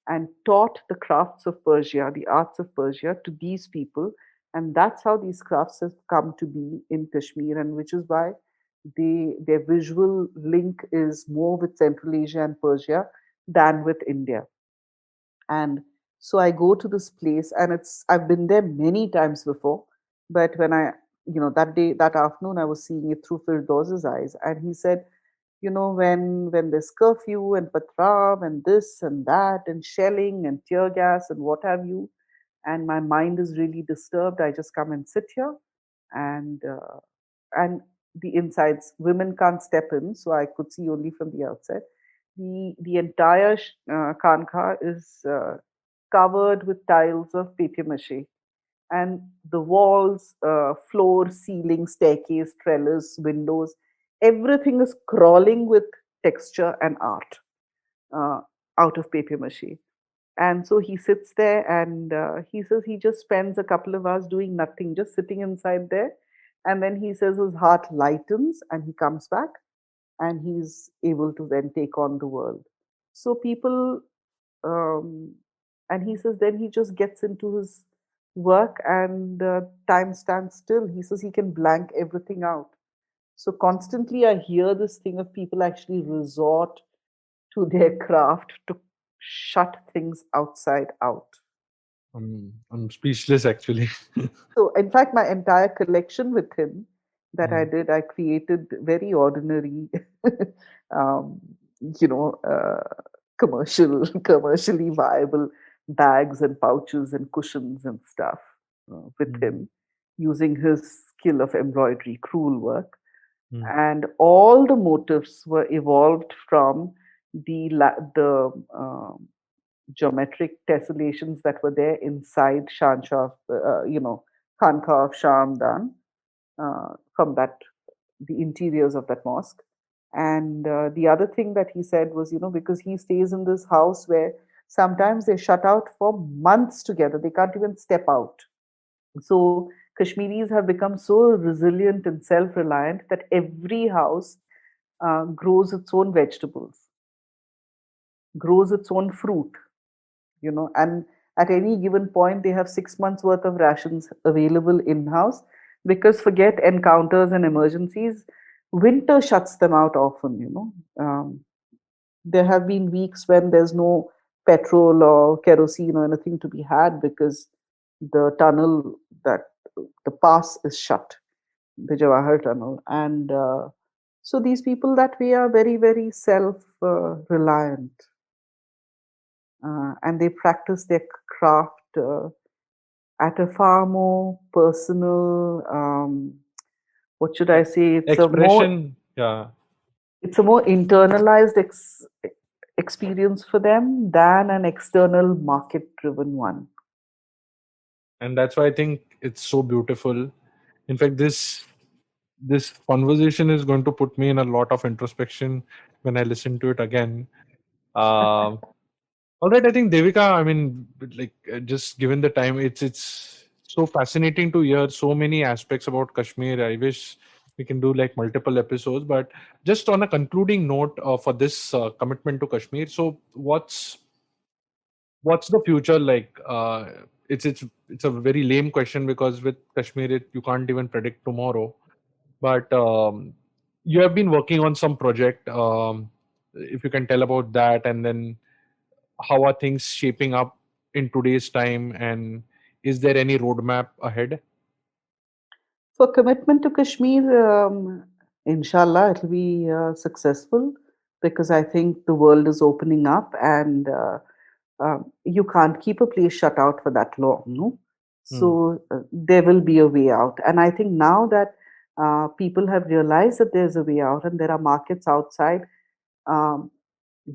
Speaker 3: and taught the crafts of Persia, the arts of Persia, to these people. And that's how these crafts have come to be in Kashmir, and which is why their visual link is more with Central Asia and Persia than with India. And so I go to this place, and I've been there many times before, but when that day, that afternoon, I was seeing it through Firdoz's eyes, and he said, when there's curfew and patrav and this and that and shelling and tear gas and what have you, and my mind is really disturbed, I just come and sit here, and the insides, women can't step in, so I could see only from the outside. The entire Khanka is covered with tiles of papier mache, and the walls, floor, ceiling, staircase, trellis, windows, everything is crawling with texture and art uh, out of papier mache. And so he sits there, and he says he just spends a couple of hours doing nothing, just sitting inside there. And then he says his heart lightens and he comes back and he's able to then take on the world. So people, um, and he says then he just gets into his work, and time stands still. He says he can blank everything out. So constantly I hear this thing of people actually resort to their craft to shut things outside out.
Speaker 2: I'm speechless, actually.
Speaker 3: So, in fact, my entire collection with him that I did, I created very ordinary, um, you know, uh, commercially viable bags and pouches and cushions and stuff with him, using his skill of embroidery, crewel work. And all the motifs were evolved from the geometric tessellations that were there inside Khanka of Shamdan, from the interiors of that mosque. And the other thing that he said was, because he stays in this house where sometimes they're shut out for months together, they can't even step out. So Kashmiris have become so resilient and self-reliant that every house grows its own vegetables, grows its own fruit, and at any given point they have 6 months worth of rations available in house, because forget encounters and emergencies, winter shuts them out often. There have been weeks when there's no petrol or kerosene or anything to be had because the tunnel, that the pass is shut, the Jawahar tunnel. And so these people that way are very, very self reliant, and they practice their craft at a far more personal, what should I say?
Speaker 2: Expression, yeah.
Speaker 3: It's a more internalized experience for them than an external market-driven one.
Speaker 2: And that's why I think it's so beautiful. In fact, this this conversation is going to put me in a lot of introspection when I listen to it again. Uh, all right, I think Devika, I mean, like just given the time, it's so fascinating to hear so many aspects about Kashmir. I wish we can do like multiple episodes, but just on a concluding note for this commitment to Kashmir. So, what's the future like? It's a very lame question because with Kashmir, you can't even predict tomorrow. But you have been working on some project. If you can tell about that, and then how are things shaping up in today's time, and is there any roadmap ahead?
Speaker 3: For commitment to Kashmir, inshallah, it'll be successful because I think the world is opening up and you can't keep a place shut out for that long, no?
Speaker 2: Hmm.
Speaker 3: So there will be a way out. And I think now that people have realized that there's a way out and there are markets outside, um,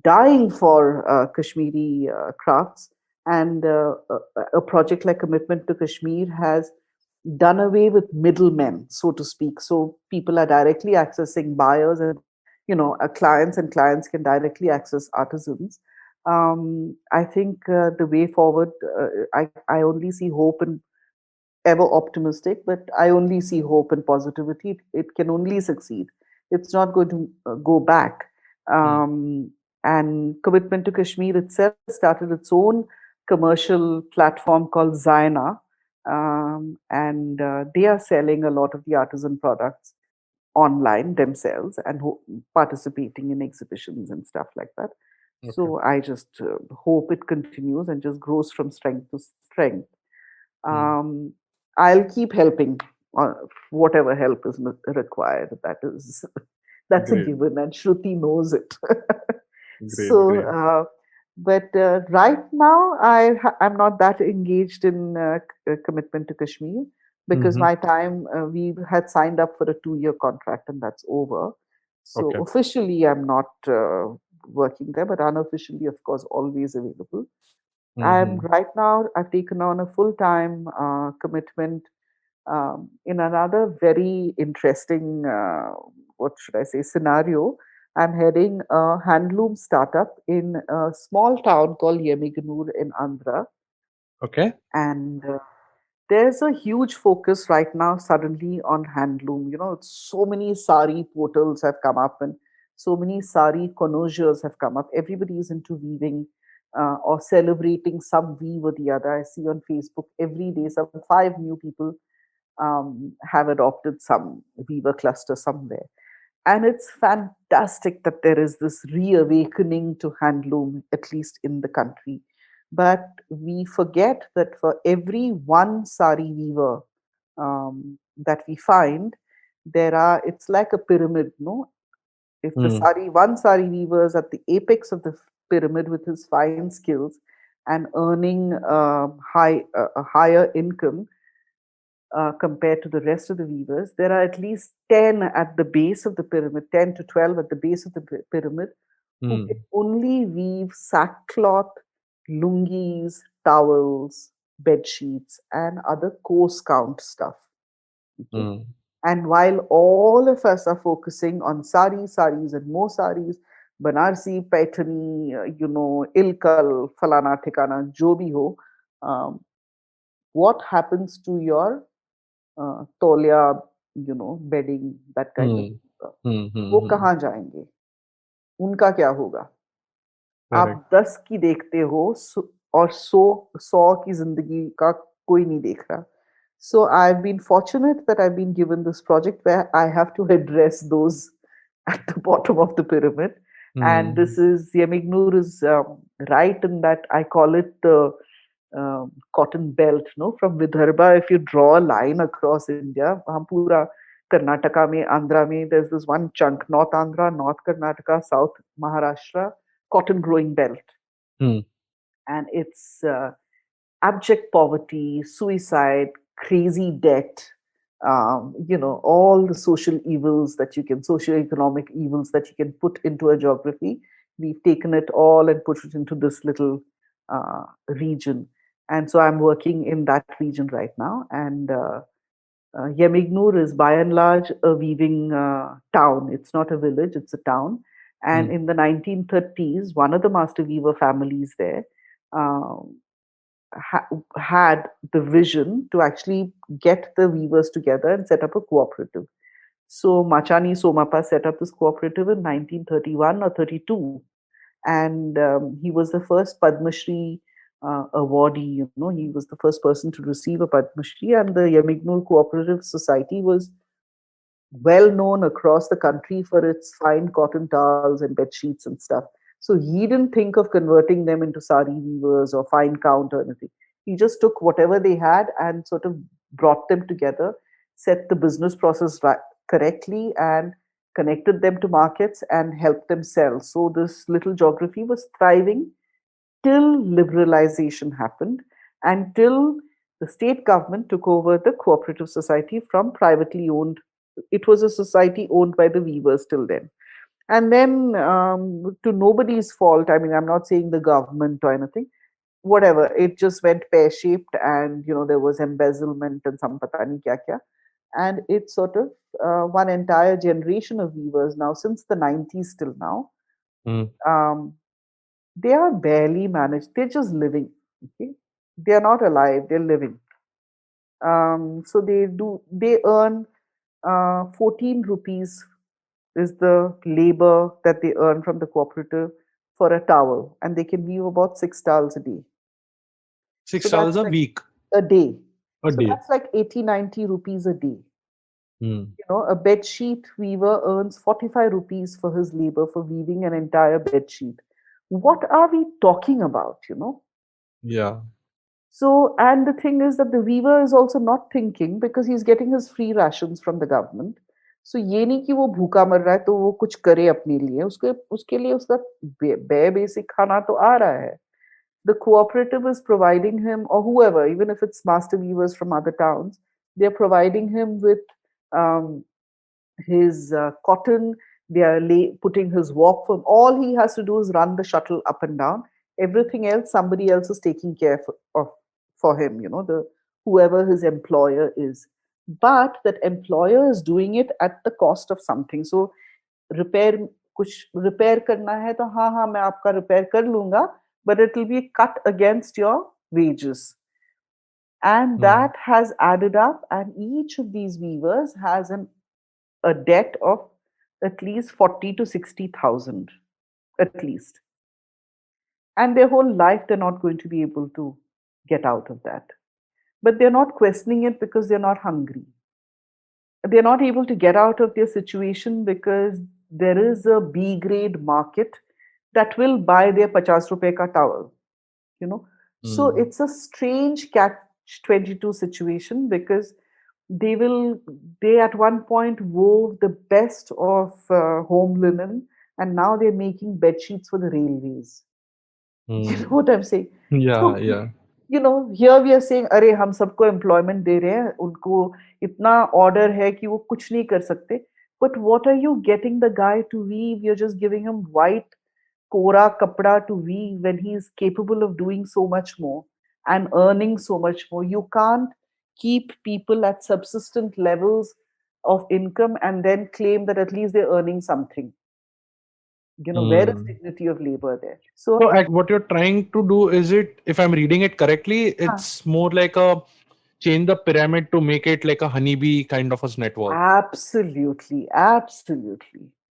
Speaker 3: dying for Kashmiri crafts. And a project like Commitment to Kashmir has done away with middlemen, so to speak. So people are directly accessing buyers and clients, and clients can directly access artisans. I think the way forward, I only see hope and ever optimistic, but I only see hope and positivity. It can only succeed. It's not going to go back.
Speaker 2: Hmm.
Speaker 3: And Commitment to Kashmir itself started its own commercial platform called Zaina. And they are selling a lot of the artisan products online themselves and participating in exhibitions and stuff like that.
Speaker 2: Okay.
Speaker 3: So I just hope it continues and just grows from strength to strength.
Speaker 2: Hmm.
Speaker 3: um, I'll keep helping uh, whatever help is required. That's a
Speaker 2: Great,
Speaker 3: given, and Shruti knows it.
Speaker 2: great,
Speaker 3: so,
Speaker 2: great.
Speaker 3: but right now, I'm not that engaged in commitment to Kashmir because
Speaker 2: Mm-hmm.
Speaker 3: my time we had signed up for a 2-year contract and that's over. So
Speaker 2: Okay.
Speaker 3: officially, I'm not working there, but unofficially, of course, always available. I'm
Speaker 2: Mm-hmm.
Speaker 3: right now, I've taken on a full time commitment in another very interesting, what should I say, scenario. I'm heading a handloom startup in a small town called Yemiganur in Andhra.
Speaker 2: Okay.
Speaker 3: And there's a huge focus right now suddenly on handloom. So many sari portals have come up and so many sari connoisseurs have come up. Everybody is into weaving or celebrating some weave or the other. I see on Facebook every day some 5 new people have adopted some weaver cluster somewhere. And it's fantastic that there is this reawakening to handloom, at least in the country. But we forget that for every one sari weaver that we find, it's like a pyramid, no? If
Speaker 2: Hmm.
Speaker 3: one sari weaver is at the apex of the pyramid with his fine skills and earning a higher income, compared to the rest of the weavers, there are at least 10 at the base of the pyramid, 10 to 12 at the base of the pyramid, who can
Speaker 2: Hmm.
Speaker 3: only weave sackcloth, lungis, towels, bed sheets, and other coarse count stuff. Okay.
Speaker 2: Hmm.
Speaker 3: And while all of us are focusing on saris, and more saris, Banarsi, Paithani, Ilkal, Falana, Thikana, jo bhi ho, um, what happens to your तौलिया, bedding, that kind of,
Speaker 2: Hmm. Hmm.
Speaker 3: वो
Speaker 2: Hmm.
Speaker 3: कहाँ जाएंगे? उनका क्या होगा?
Speaker 2: Correct.
Speaker 3: आप 10 की देखते हो और 100 की जिंदगी का कोई नहीं देख रहा. So I've been fortunate that I've been given this project where I have to address those at the bottom of the pyramid. And
Speaker 2: Hmm.
Speaker 3: this is Yemignur is right in that I call it the cotton belt, no? From Vidarbha, if you draw a line across India, हम पूरा Karnataka में, Andhra में, there's this one chunk, North Andhra, North Karnataka, South Maharashtra, cotton growing belt.
Speaker 2: Hmm.
Speaker 3: And it's abject poverty, suicide, crazy debt, all the social evils that you can, socioeconomic evils that you can put into a geography. We've taken it all and put it into this little region. And so I'm working in that region right now. And Yemignur is by and large a weaving town. It's not a village, it's a town. And in the 1930s, one of the master weaver families there um, had the vision to actually get the weavers together and set up a cooperative. So Machani Somappa set up this cooperative in 1931 or 32, and he was the first Padma Shri awardee. He was the first person to receive a Padma Shri, and the Yemignur Cooperative Society was well known across the country for its fine cotton towels and bed sheets and stuff. So he didn't think of converting them into sari weavers or fine count or anything. He just took whatever they had and sort of brought them together, set the business process correctly, and connected them to markets and helped them sell. So this little geography was thriving till liberalization happened and till the state government took over the cooperative society from privately owned. It was a society owned by the weavers till then. And then, to nobody's fault, I mean, I'm not saying the government or anything, whatever, it just went pear shaped, and there was embezzlement and some pata nahi kya kya. And it sort of one entire generation of weavers now, since the 90s till now, um, they are barely managed. They're just living. Okay, they are not alive. They're living. So they earn 14 rupees is the labor that they earn from the cooperative for a towel, and they can weave about 6 towels a day.
Speaker 2: 6 towels a week?
Speaker 3: A day.
Speaker 2: A day.
Speaker 3: That's like 80-90 rupees a day.
Speaker 2: Mm.
Speaker 3: A bed sheet weaver earns 45 rupees for his labor for weaving an entire bed sheet. What are we talking about,
Speaker 2: Yeah.
Speaker 3: So, and the thing is that the weaver is also not thinking, because he's getting his free rations from the government. So ये नहीं कि वो भूखा मर रहा है तो वो कुछ करे अपने लिए, उसके लिए उसका बेसिक खाना तो आ रहा है. The cooperative is providing him, or whoever, even if it's master weavers from other towns, they're providing him with his cotton. They are putting his walk from. All he has to do is run the shuttle up and down. Everything else, somebody else is taking care of for him. The whoever his employer is, but that employer is doing it at the cost of something. So repair, कुछ repair करना है तो हाँ मैं आपका repair कर लूँगा, but it will be cut against your wages. And that has added up, and each of these weavers has a debt of at least 40 to 60,000, at least. And their whole life, they're not going to be able to get out of that. But they're not questioning it because they're not hungry. They're not able to get out of their situation because there is a B grade market that will buy their 50 rupees ka towel. So it's a strange catch-22 situation, because they at one point wove the best of home linen, and now they're making bed sheets for the railways. You know what I'm saying?
Speaker 2: Yeah.
Speaker 3: Here we are saying, अरे हम सबको employment दे रहे हैं, उनको इतना order है कि वो कुछ नहीं कर सकते. But what are you getting the guy to weave? You're just giving him white kora kapda to weave when he's capable of doing so much more and earning so much more. You can't keep people at subsistent levels of income and then claim that at least they're earning something. Where is dignity of labor there? So
Speaker 2: what you're trying to do, is it, if I'm reading it correctly, it's more like a change the pyramid to make it like a honeybee kind of a network.
Speaker 3: Absolutely.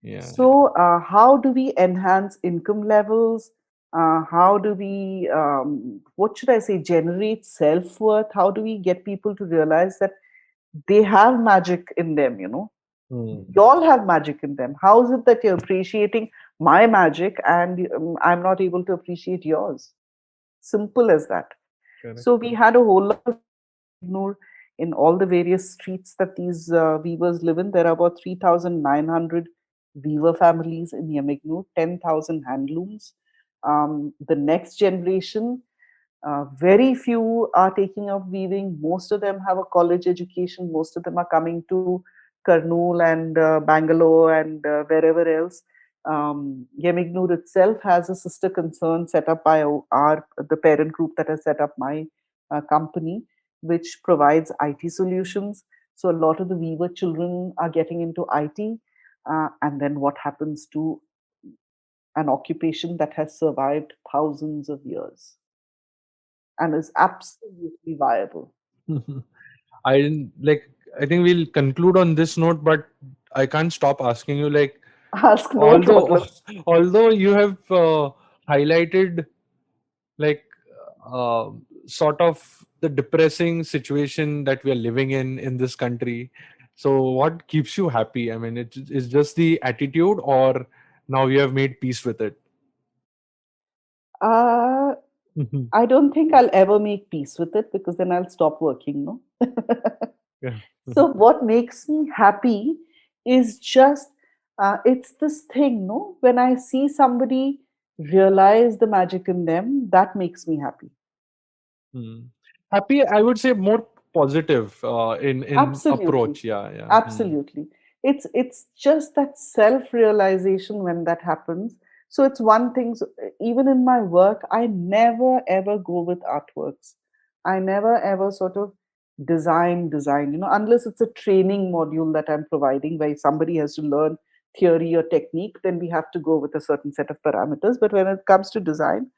Speaker 2: Yeah.
Speaker 3: So how do we enhance income levels? How do we, what should I say, generate self-worth? How do we get people to realize that they have magic in them, You all have magic in them. How is it that you're appreciating my magic and I'm not able to appreciate yours? Simple as that. Correct. So we had a whole lot of in all the various streets that these weavers live in. There are about 3,900 weaver families in Yemignur, 10,000 handlooms. The next generation, very few are taking up weaving. Most of them have a college education. Most of them are coming to Kurnool and Bangalore and wherever else. Yemignur itself has a sister concern set up by the parent group that has set up my company, which provides IT solutions. So a lot of the weaver children are getting into IT. And then what happens to an occupation that has survived thousands of years and is absolutely viable?
Speaker 2: I didn't like. I think we'll conclude on this note, but I can't stop asking you. Like,
Speaker 3: Ask, no
Speaker 2: although
Speaker 3: problem.
Speaker 2: although you have highlighted like uh, sort of the depressing situation that we are living in this country. So, what keeps you happy? I mean, it is just the attitude, or now you have made peace with it.
Speaker 3: Uh, I don't think I'll ever make peace with it because then I'll stop working, no?
Speaker 2: Yeah.
Speaker 3: So what makes me happy is just it's this thing, no? When I see somebody realize the magic in them, that makes me happy.
Speaker 2: Hmm. Happy, I would say more positive in
Speaker 3: Absolutely.
Speaker 2: approach. Yeah, yeah.
Speaker 3: Absolutely. It's just that self-realization when that happens. So it's one thing, so even in my work, I never ever go with artworks. I never ever sort of design, unless it's a training module that I'm providing where somebody has to learn theory or technique, then we have to go with a certain set of parameters. But when it comes to design,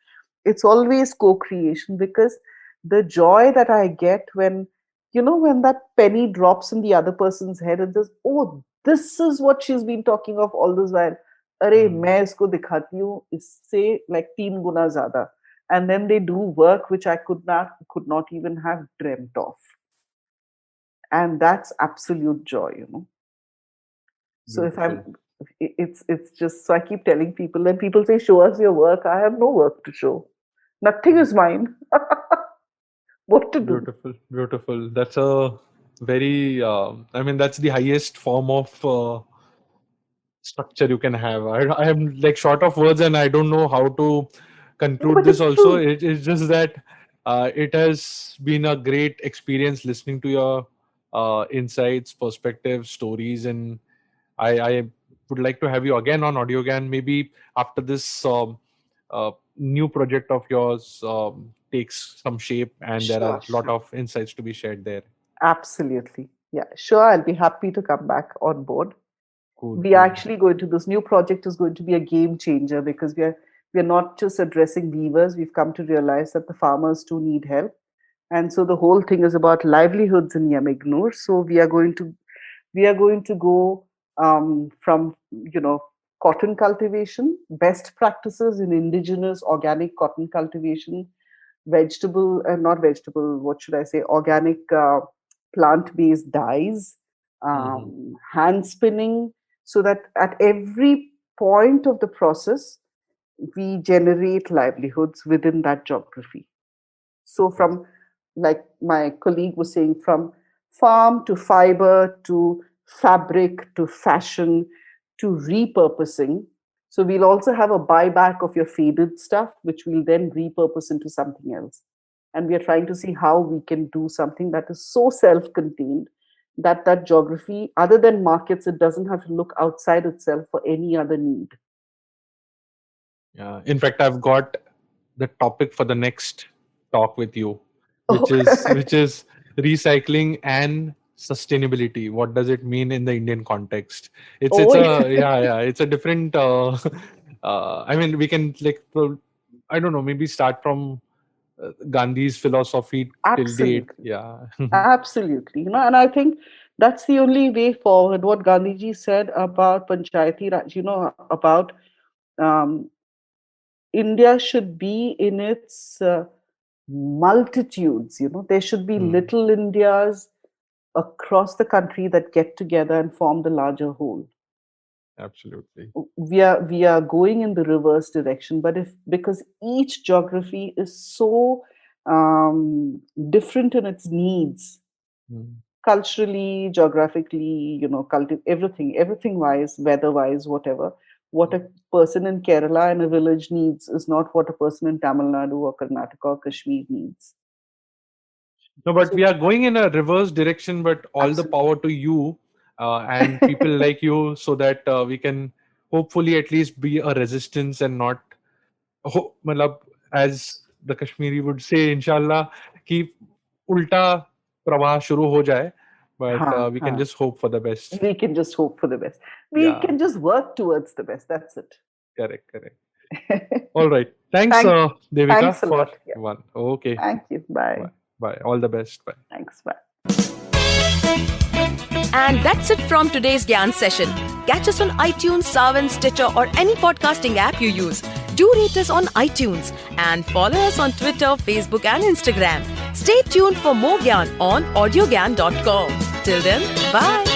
Speaker 3: it's always co-creation, because the joy that I get when, when that penny drops in the other person's head and says, oh, this is what she's been talking of all this while. अरे
Speaker 2: Hmm.
Speaker 3: मैं इसको दिखाती हूँ इससे like 3 गुना ज़्यादा. And then they do work which I could not even have dreamt of. And that's absolute joy. So if
Speaker 2: Beautiful.
Speaker 3: I'm it's just, so I keep telling people, when people say show us your work, I have no work to show. Nothing is mine. What to do?
Speaker 2: Beautiful, beautiful. That's a very, I mean, that's the highest form of structure you can have. I am like short of words and I don't know how to
Speaker 3: No,
Speaker 2: conclude
Speaker 3: but
Speaker 2: this
Speaker 3: it's
Speaker 2: also.
Speaker 3: true.
Speaker 2: It's just that it has been a great experience listening to your insights, perspectives, stories, and I would like to have you again on Audiogan, maybe after this new project of yours takes some shape and there are
Speaker 3: Sure,
Speaker 2: a lot
Speaker 3: sure.
Speaker 2: of insights to be shared there.
Speaker 3: Absolutely. Yeah, sure. I'll be happy to come back on board.
Speaker 2: Cool,
Speaker 3: We are
Speaker 2: cool.
Speaker 3: actually going to, this new project is going to be a game changer, because we are not just addressing weavers. We've come to realize that the farmers too need help. And so the whole thing is about livelihoods in Yamignur. So we are going to go from cotton cultivation, best practices in indigenous organic cotton cultivation, vegetable, not vegetable, what should I say, organic plant-based dyes,
Speaker 2: Hmm.
Speaker 3: hand spinning, so that at every point of the process we generate livelihoods within that geography. So from, like my colleague was saying, from farm to fiber to fabric to fashion to repurposing. So we'll also have a buyback of your faded stuff, which we'll then repurpose into something else. And we are trying to see how we can do something that is so self-contained that that geography, other than markets, it doesn't have to look outside itself for any other need.
Speaker 2: Yeah. In fact, I've got the topic for the next talk with you, which
Speaker 3: Oh,
Speaker 2: is recycling and sustainability. What does it mean in the Indian context? It's
Speaker 3: oh,
Speaker 2: a yeah, it's a different I mean, we can like I don't know, maybe start from Gandhi's philosophy till date.
Speaker 3: absolutely.
Speaker 2: Yeah.
Speaker 3: Absolutely. And I think that's the only way forward. What Gandhiji said about Panchayati Raj, about um, India should be in its multitudes. There should be
Speaker 2: Hmm.
Speaker 3: little Indias across the country that get together and form the larger whole.
Speaker 2: Absolutely.
Speaker 3: We are going in the reverse direction, but if because each geography is so different in its needs,
Speaker 2: Hmm.
Speaker 3: culturally, geographically, everything wise, weather wise, whatever. What a person in Kerala in a village needs is not what a person in Tamil Nadu or Karnataka or Kashmir needs.
Speaker 2: No, but
Speaker 3: So,
Speaker 2: we are going in a reverse direction. But all the
Speaker 3: absolutely.
Speaker 2: power to you and people like you, so that we can hopefully at least be a resistance and not, मतलब, as the Kashmiri would say, inshallah, कि उल्टा प्रवाह शुरू हो जाए. But we can just hope for the best.
Speaker 3: We can just hope for the best. We can just work towards the best. That's it.
Speaker 2: Correct. All right. Thanks, Devika, for one. Okay.
Speaker 3: Thank you. Bye.
Speaker 2: Bye. All the best. Bye.
Speaker 3: Thanks. Bye.
Speaker 1: And that's it from today's Gyan session. Catch us on iTunes, Saavn, Stitcher or any podcasting app you use. Do rate us on iTunes and follow us on Twitter, Facebook and Instagram. Stay tuned for more Gyan on Audiogyan.com. Till then, bye.